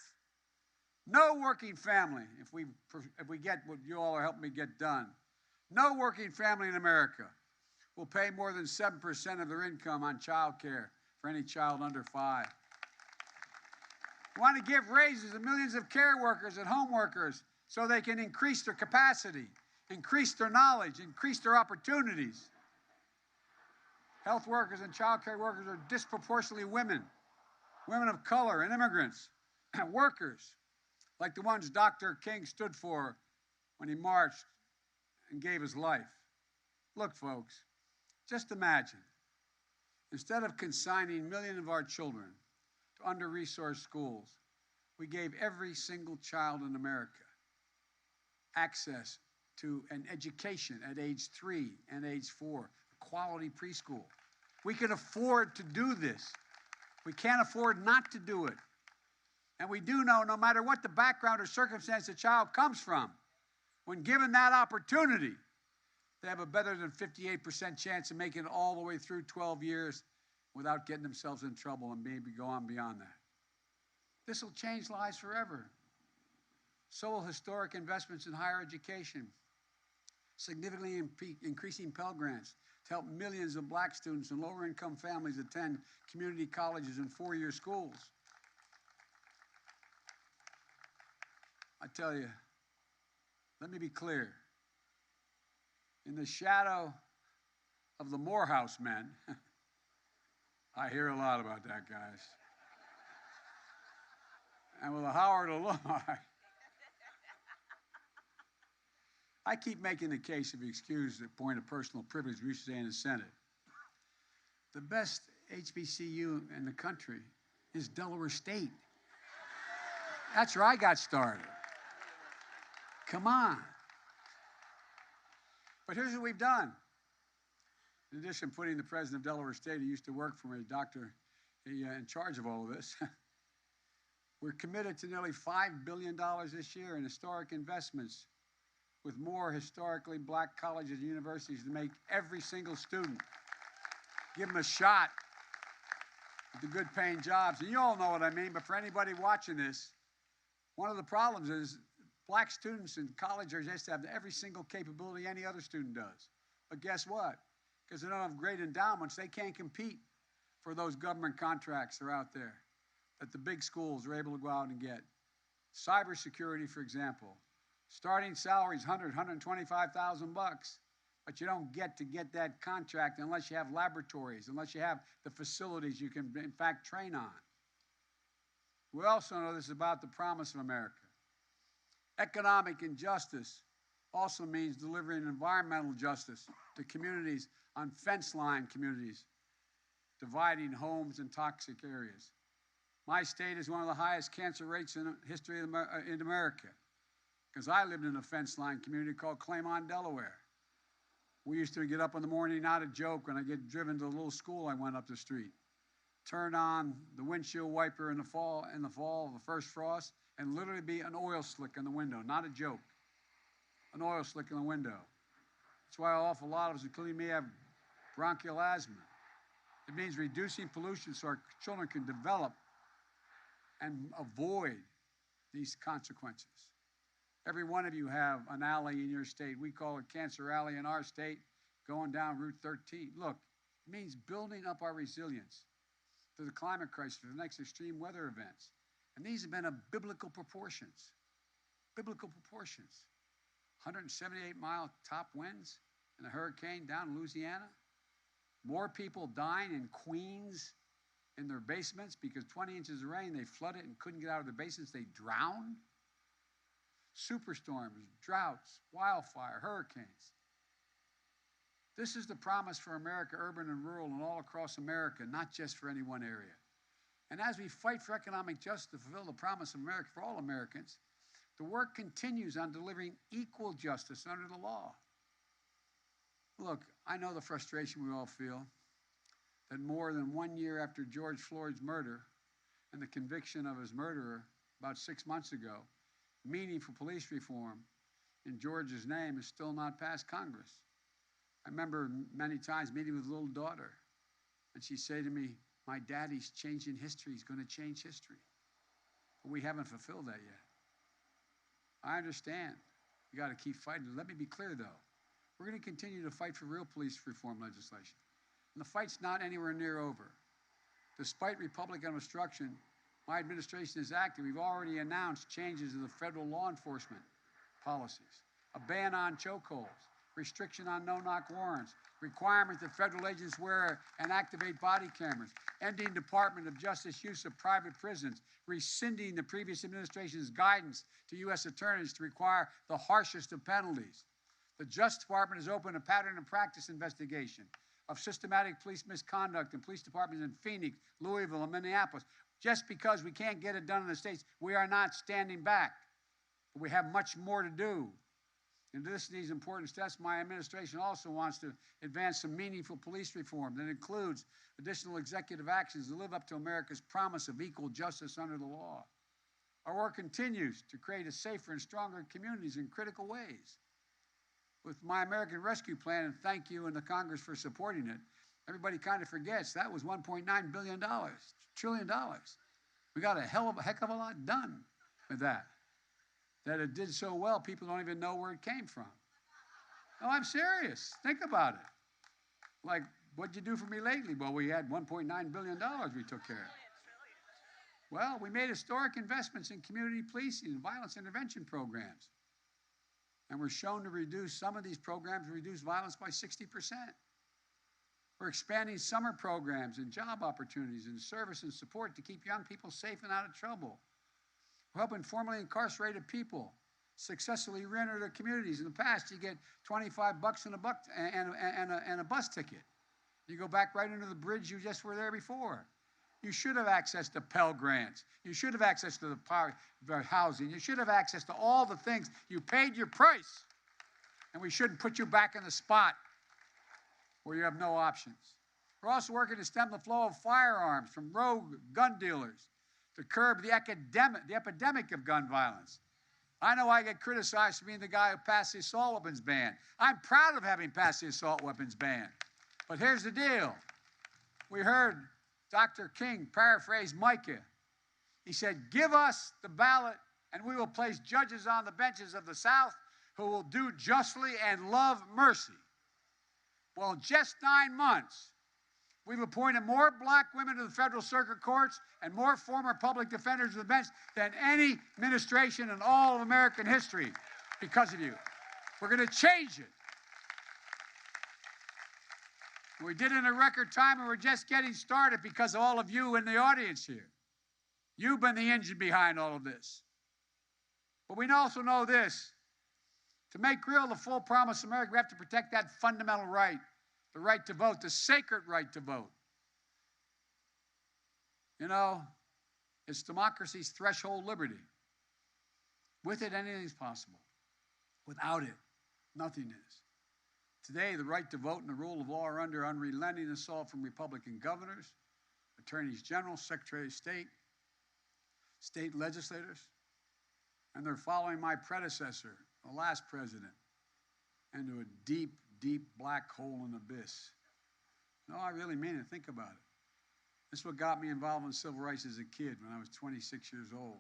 No working family, if we get what you all are helping me get done, no working family in America will pay more than 7% of their income on child care for any child under 5. We want to give raises to millions of care workers and home workers so they can increase their capacity, increase their knowledge, increase their opportunities. Health workers and child care workers are disproportionately women of color and immigrants, workers like the ones Dr. King stood for when he marched and gave his life. Look, folks, just imagine, instead of consigning millions of our children to under-resourced schools, we gave every single child in America access to an education at age 3 and age 4, quality preschool. We can afford to do this. We can't afford not to do it. And we do know, no matter what the background or circumstance the child comes from, when given that opportunity, they have a better than 58% chance of making it all the way through 12 years without getting themselves in trouble and maybe go on beyond that. This will change lives forever. So will historic investments in higher education, significantly increasing Pell Grants to help millions of Black students and lower-income families attend community colleges and 4-year schools. I tell you, let me be clear. In the shadow of the Morehouse men, I hear a lot about that, guys. And with the Howard alumni, I keep making the case, if you excuse the point of personal privilege, we used to say in the Senate. The best HBCU in the country is Delaware State. That's where I got started. Come on. But here's what we've done. In addition to putting the president of Delaware State, who used to work for me, doctor, in charge of all of this, we're committed to nearly $5 billion this year in historic investments with more historically Black colleges and universities to make every single student, give them a shot at the good paying jobs. And you all know what I mean, but for anybody watching this, one of the problems is Black students in college are just have every single capability any other student does. But guess what? Because they don't have great endowments, they can't compete for those government contracts that are out there that the big schools are able to go out and get. Cybersecurity, for example. Starting salaries, $125,000 bucks, but you don't get that contract unless you have laboratories, unless you have the facilities you can, in fact, train on. We also know this is about the promise of America. Economic injustice also means delivering environmental justice to communities on fence-line communities, dividing homes in toxic areas. My state is one of the highest cancer rates in the history of in America, because I lived in a fence-line community called Claymont, Delaware. We used to get up in the morning, not a joke, when I get driven to the little school I went up the street. Turn on the windshield wiper in the fall, the first frost, and literally be an oil slick in the window, not a joke. An oil slick in the window. That's why an awful lot of us, including me, have bronchial asthma. It means reducing pollution so our children can develop and avoid these consequences. Every one of you have an alley in your state. We call it Cancer Alley in our state, going down Route 13. Look, it means building up our resilience to the climate crisis, to the next extreme weather events. And these have been of biblical proportions. Biblical proportions. 178-mile top winds in a hurricane down in Louisiana. More people dying in Queens in their basements because 20 inches of rain, they flooded and couldn't get out of their basements. They drowned. Superstorms, droughts, wildfire, hurricanes. This is the promise for America, urban and rural, and all across America, not just for any one area. And as we fight for economic justice to fulfill the promise of America for all Americans, the work continues on delivering equal justice under the law. Look, I know the frustration we all feel that more than 1 year after George Floyd's murder and the conviction of his murderer about 6 months ago, meaningful police reform in George's name is still not passed Congress. I remember many times meeting with a little daughter, and she'd say to me, "My daddy's changing history. He's going to change history." But we haven't fulfilled that yet. I understand. We got to keep fighting. Let me be clear, though. We're going to continue to fight for real police reform legislation. And the fight's not anywhere near over. Despite Republican obstruction, my administration is active. We've already announced changes to the federal law enforcement policies, a ban on chokeholds, restriction on no-knock warrants, requirement that federal agents wear and activate body cameras, ending Department of Justice use of private prisons, rescinding the previous administration's guidance to U.S. attorneys to require the harshest of penalties. The Justice Department has opened a pattern and practice investigation of systematic police misconduct in police departments in Phoenix, Louisville, and Minneapolis. Just because we can't get it done in the states, we are not standing back. But we have much more to do. In addition to these important steps, my administration also wants to advance some meaningful police reform that includes additional executive actions to live up to America's promise of equal justice under the law. Our work continues to create a safer and stronger communities in critical ways. With my American Rescue Plan, and thank you and the Congress for supporting it, everybody kind of forgets that was $1.9 billion, trillion. We got a heck of a lot done with that. That it did so well, people don't even know where it came from. No, I'm serious. Think about it. Like, what'd you do for me lately? Well, we had $1.9 billion we took care of. Well, we made historic investments in community policing and violence intervention programs. And we're shown to reduce some of these programs, reduce violence by 60%. We're expanding summer programs and job opportunities and service and support to keep young people safe and out of trouble. We're helping formerly incarcerated people successfully re-enter their communities. In the past, you get $25 and a bus ticket. You go back right under the bridge you just were there before. You should have access to Pell Grants. You should have access to the housing. You should have access to all the things. You paid your price. And we shouldn't put you back in the spot where you have no options. We're also working to stem the flow of firearms from rogue gun dealers to curb the epidemic of gun violence. I know I get criticized for being the guy who passed the assault weapons ban. I'm proud of having passed the assault weapons ban. But here's the deal. We heard Dr. King paraphrase Micah. He said, "Give us the ballot and we will place judges on the benches of the South who will do justly and love mercy." Well, in just 9 months, we've appointed more black women to the federal circuit courts and more former public defenders to the bench than any administration in all of American history because of you. We're going to change it. We did it in a record time, and we're just getting started because of all of you in the audience here. You've been the engine behind all of this. But we also know this. To make real the full promise of America, we have to protect that fundamental right, the right to vote, the sacred right to vote. You know, it's democracy's threshold liberty. With it, anything is possible. Without it, nothing is. Today, the right to vote and the rule of law are under unrelenting assault from Republican governors, attorneys general, secretary of state, state legislators, and they're following my predecessor, the last president, into a deep, deep black hole and abyss. No, I really mean it. Think about it. This is what got me involved in civil rights as a kid when I was 26 years old.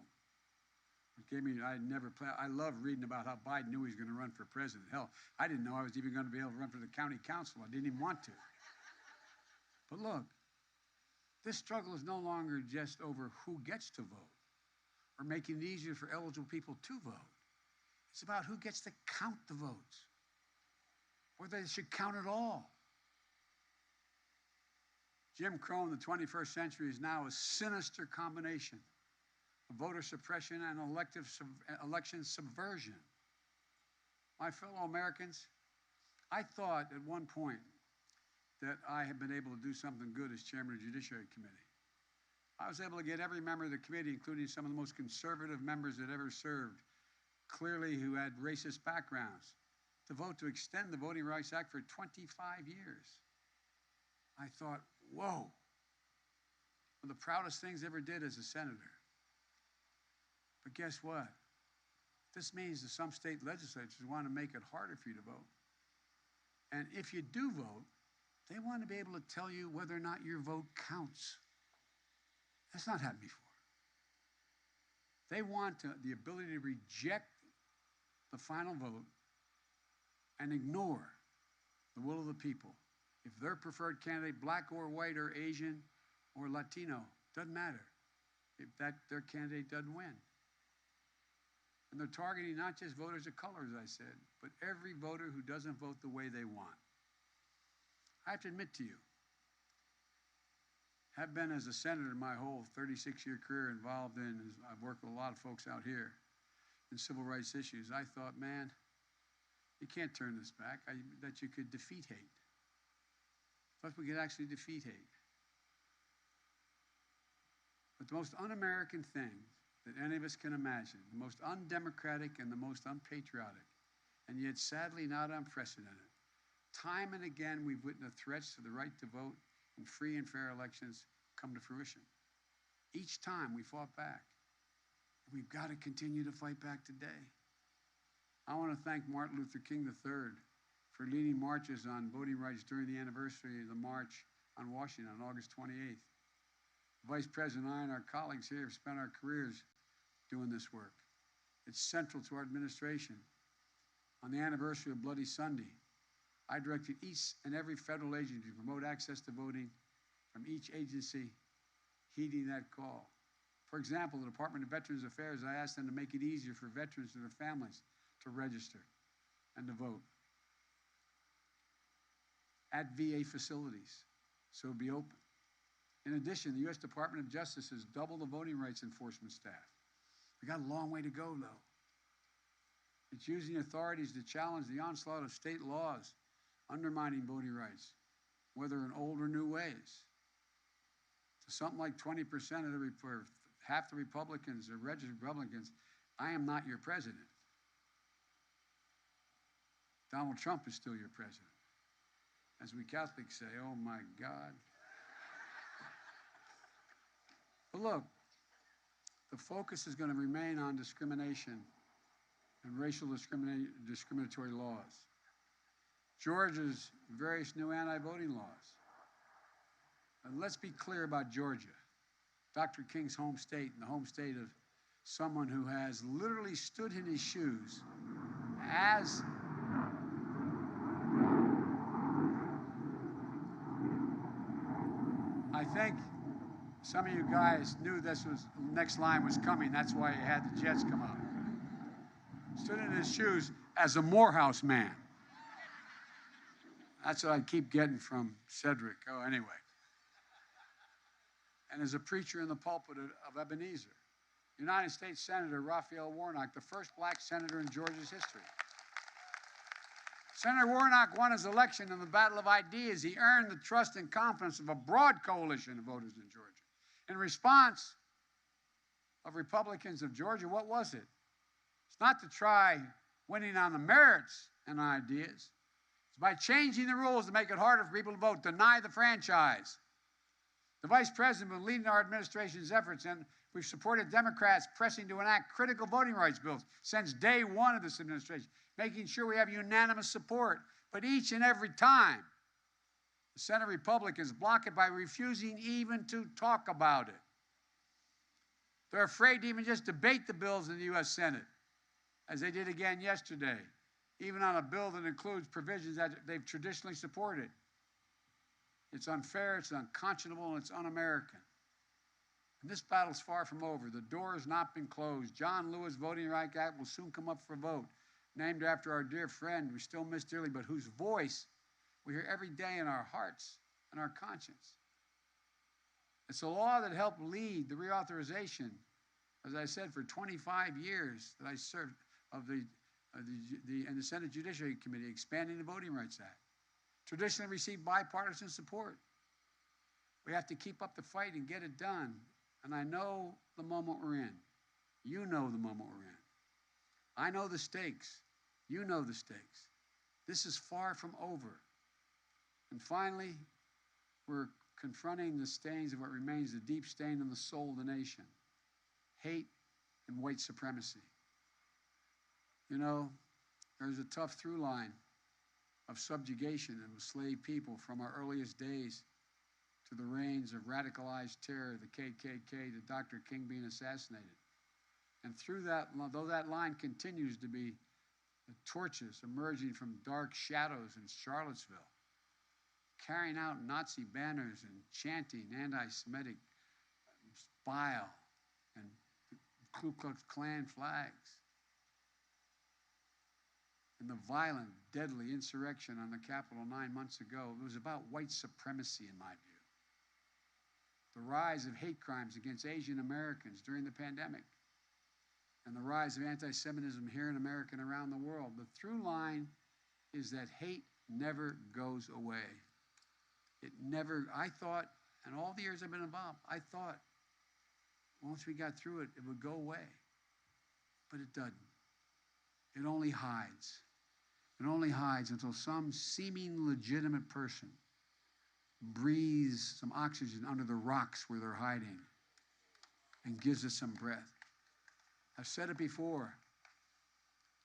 It gave me, I love reading about how Biden knew he was going to run for president. Hell, I didn't know I was even going to be able to run for the county council. I didn't even want to. But look, this struggle is no longer just over who gets to vote or making it easier for eligible people to vote. It's about who gets to count the votes, or they should count it all. Jim Crow in the 21st century is now a sinister combination of voter suppression and election subversion. My fellow Americans, I thought at one point that I had been able to do something good as chairman of the Judiciary Committee. I was able to get every member of the committee, including some of the most conservative members that ever served, clearly who had racist backgrounds, to vote to extend the Voting Rights Act for 25 years. I thought, whoa, one of the proudest things I ever did as a senator. But guess what? This means that some state legislatures want to make it harder for you to vote. And if you do vote, they want to be able to tell you whether or not your vote counts. That's not happened before. They want the ability to reject the final vote and ignore the will of the people. If their preferred candidate, black or white or Asian or Latino, doesn't matter if their candidate doesn't win. And they're targeting not just voters of color, as I said, but every voter who doesn't vote the way they want. I have to admit to you, have been as a senator my whole 36-year career involved in, I've worked with a lot of folks out here in civil rights issues. I thought, man, you can't turn this back, that you could defeat hate. I thought we could actually defeat hate. But the most un-American thing that any of us can imagine, the most undemocratic and the most unpatriotic, and yet sadly not unprecedented. Time and again, we've witnessed threats to the right to vote in free and fair elections come to fruition. Each time we fought back. We've got to continue to fight back today. I want to thank Martin Luther King III for leading marches on voting rights during the anniversary of the March on Washington on August 28th. Vice President and I and our colleagues here have spent our careers doing this work. It's central to our administration. On the anniversary of Bloody Sunday, I directed each and every federal agency to promote access to voting, from each agency heeding that call. For example, the Department of Veterans Affairs, I asked them to make it easier for veterans and their families to register and to vote at VA facilities, so it'll be open. In addition, the U.S. Department of Justice has doubled the voting rights enforcement staff. We got a long way to go, though. It's using authorities to challenge the onslaught of state laws undermining voting rights, whether in old or new ways. To something like 20% of half the Republicans or registered Republicans, I am not your president. Donald Trump is still your president. As we Catholics say, oh my God. But look, the focus is going to remain on discrimination and racial discriminatory laws. Georgia's various new anti-voting laws. And let's be clear about Georgia, Dr. King's home state, and the home state of someone who has literally stood in his shoes as I think some of you guys knew this was the next line was coming. That's why you had the Jets come out. Stood in his shoes as a Morehouse man. That's what I keep getting from Cedric. Oh, anyway. and is a preacher in the pulpit of Ebenezer. United States Senator Raphael Warnock, the first black senator in Georgia's history. Senator Warnock won his election in the battle of ideas. He earned the trust and confidence of a broad coalition of voters in Georgia. In response of Republicans of Georgia, what was it? It's not to try winning on the merits and ideas. It's by changing the rules to make it harder for people to vote, deny the franchise. The Vice President was leading our administration's efforts, and we've supported Democrats pressing to enact critical voting rights bills since day one of this administration, making sure we have unanimous support. But each and every time, the Senate Republicans block it by refusing even to talk about it. They're afraid to even just debate the bills in the U.S. Senate, as they did again yesterday, even on a bill that includes provisions that they've traditionally supported. It's unfair, it's unconscionable, and it's un-American. And this battle's far from over. The door has not been closed. John Lewis Voting Rights Act will soon come up for a vote, named after our dear friend we still miss dearly, but whose voice we hear every day in our hearts and our conscience. It's a law that helped lead the reauthorization, as I said, for 25 years that I served in the Senate Judiciary Committee, expanding the Voting Rights Act. Traditionally received bipartisan support. We have to keep up the fight and get it done. And I know the moment we're in. You know the moment we're in. I know the stakes. You know the stakes. This is far from over. And finally, we're confronting the stains of what remains the deep stain in the soul of the nation. Hate and white supremacy. You know, there's a tough through line of subjugation and enslaved people from our earliest days to the reigns of radicalized terror, the KKK, to Dr. King being assassinated. And through that, though that line continues to be the torches emerging from dark shadows in Charlottesville, carrying out Nazi banners and chanting anti-Semitic bile and Ku Klux Klan flags, and the violent, deadly insurrection on the Capitol 9 months ago, it was about white supremacy, in my view. The rise of hate crimes against Asian Americans during the pandemic, and the rise of anti-Semitism here in America and around the world. The through line is that hate never goes away. It never, I thought, and all the years I've been involved, I thought once we got through it, it would go away. But it doesn't. It only hides. It only hides until some seeming legitimate person breathes some oxygen under the rocks where they're hiding and gives us some breath. I've said it before,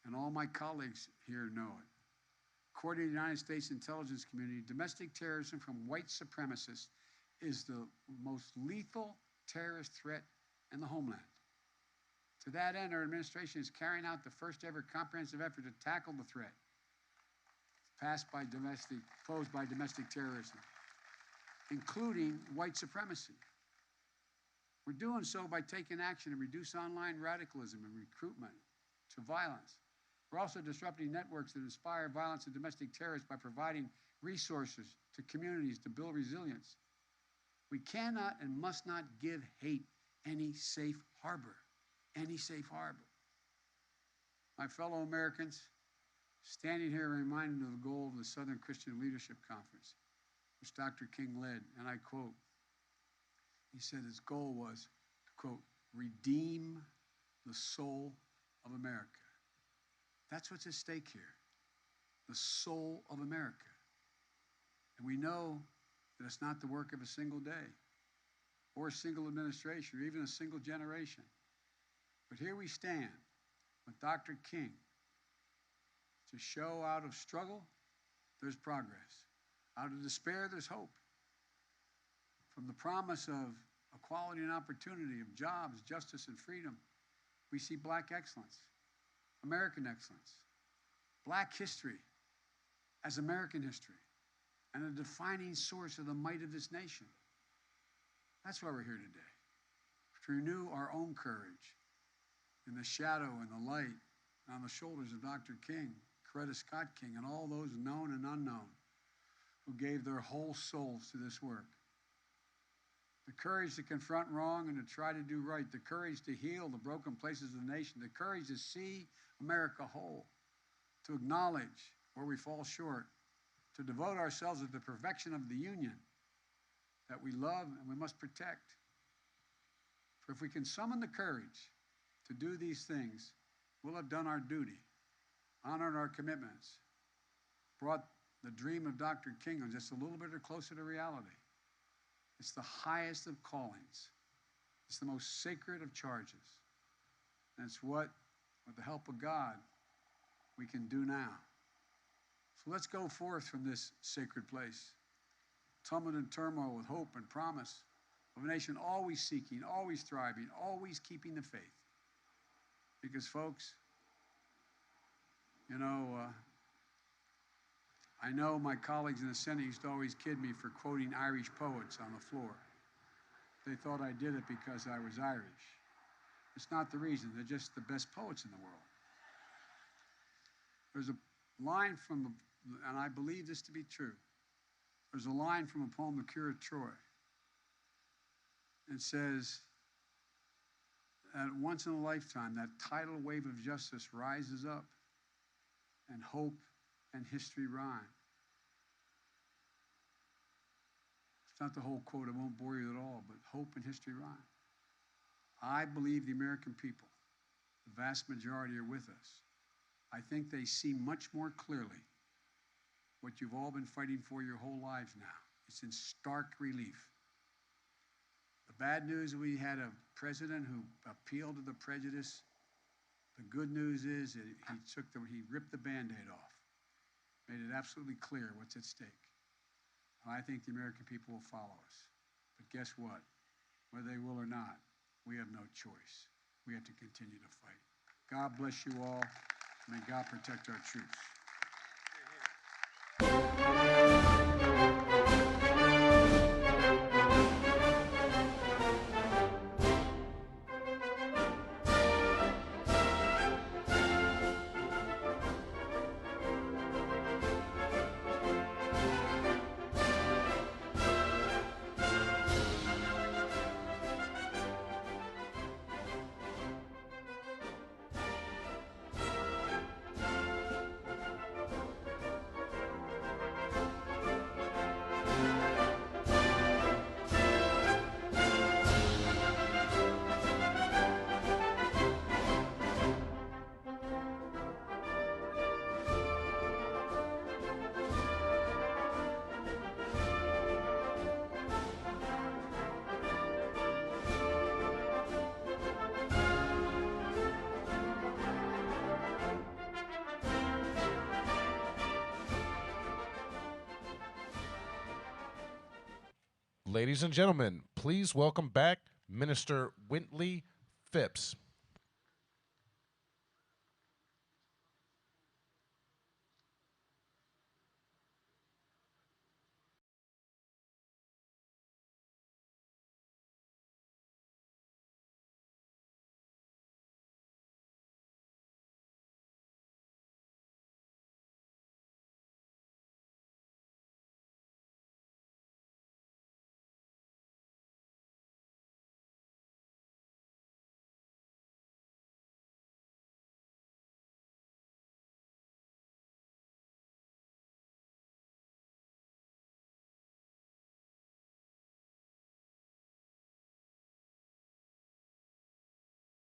and all my colleagues here know it. According to the United States intelligence community, domestic terrorism from white supremacists is the most lethal terrorist threat in the homeland. To that end, our administration is carrying out the first ever comprehensive effort to tackle the threat posed by domestic terrorism, including white supremacy. We're doing so by taking action to reduce online radicalism and recruitment to violence. We're also disrupting networks that inspire violence and domestic terrorists by providing resources to communities to build resilience. We cannot and must not give hate any safe harbor. Any safe harbor. My fellow Americans, standing here reminded of the goal of the Southern Christian Leadership Conference, which Dr. King led, and I quote, he said his goal was to, quote, redeem the soul of America. That's what's at stake here, the soul of America. And we know that it's not the work of a single day or a single administration or even a single generation. But here we stand with Dr. King to show out of struggle, there's progress. Out of despair, there's hope. From the promise of equality and opportunity, of jobs, justice, and freedom, we see Black excellence, American excellence, Black history as American history, and a defining source of the might of this nation. That's why we're here today, to renew our own courage in the shadow and the light and on the shoulders of Dr. King, Coretta Scott King, and all those known and unknown who gave their whole souls to this work. the courage to confront wrong and to try to do right, the courage to heal the broken places of the nation, the courage to see America whole, to acknowledge where we fall short, to devote ourselves to the perfection of the union that we love and we must protect. For if we can summon the courage to do these things, we'll have done our duty, honored our commitments, brought the dream of Dr. King just a little bit closer to reality. It's the highest of callings. It's the most sacred of charges. And it's what, with the help of God, we can do now. So let's go forth from this sacred place, tumbled in turmoil with hope and promise of a nation always seeking, always thriving, always keeping the faith. Because, folks, you know, I know my colleagues in the Senate used to always kid me for quoting Irish poets on the floor. They thought I did it because I was Irish. It's not the reason. They're just the best poets in the world. There's a line from, and I believe this to be true, there's a line from a poem, The Cure of Troy. It says that once in a lifetime, that tidal wave of justice rises up, and hope and history rhyme. It's not the whole quote, I won't bore you at all, but hope and history rhyme. I believe the American people, the vast majority, are with us. I think they see much more clearly what you've all been fighting for your whole lives now. It's in stark relief. The bad news, we had a president who appealed to the prejudice. The good news is that he ripped the Band-Aid off, made it absolutely clear what's at stake. And I think the American people will follow us. But guess what? Whether they will or not, we have no choice. We have to continue to fight. God bless you all. May God protect our troops. Ladies and gentlemen, please welcome back Minister Wintley Phipps.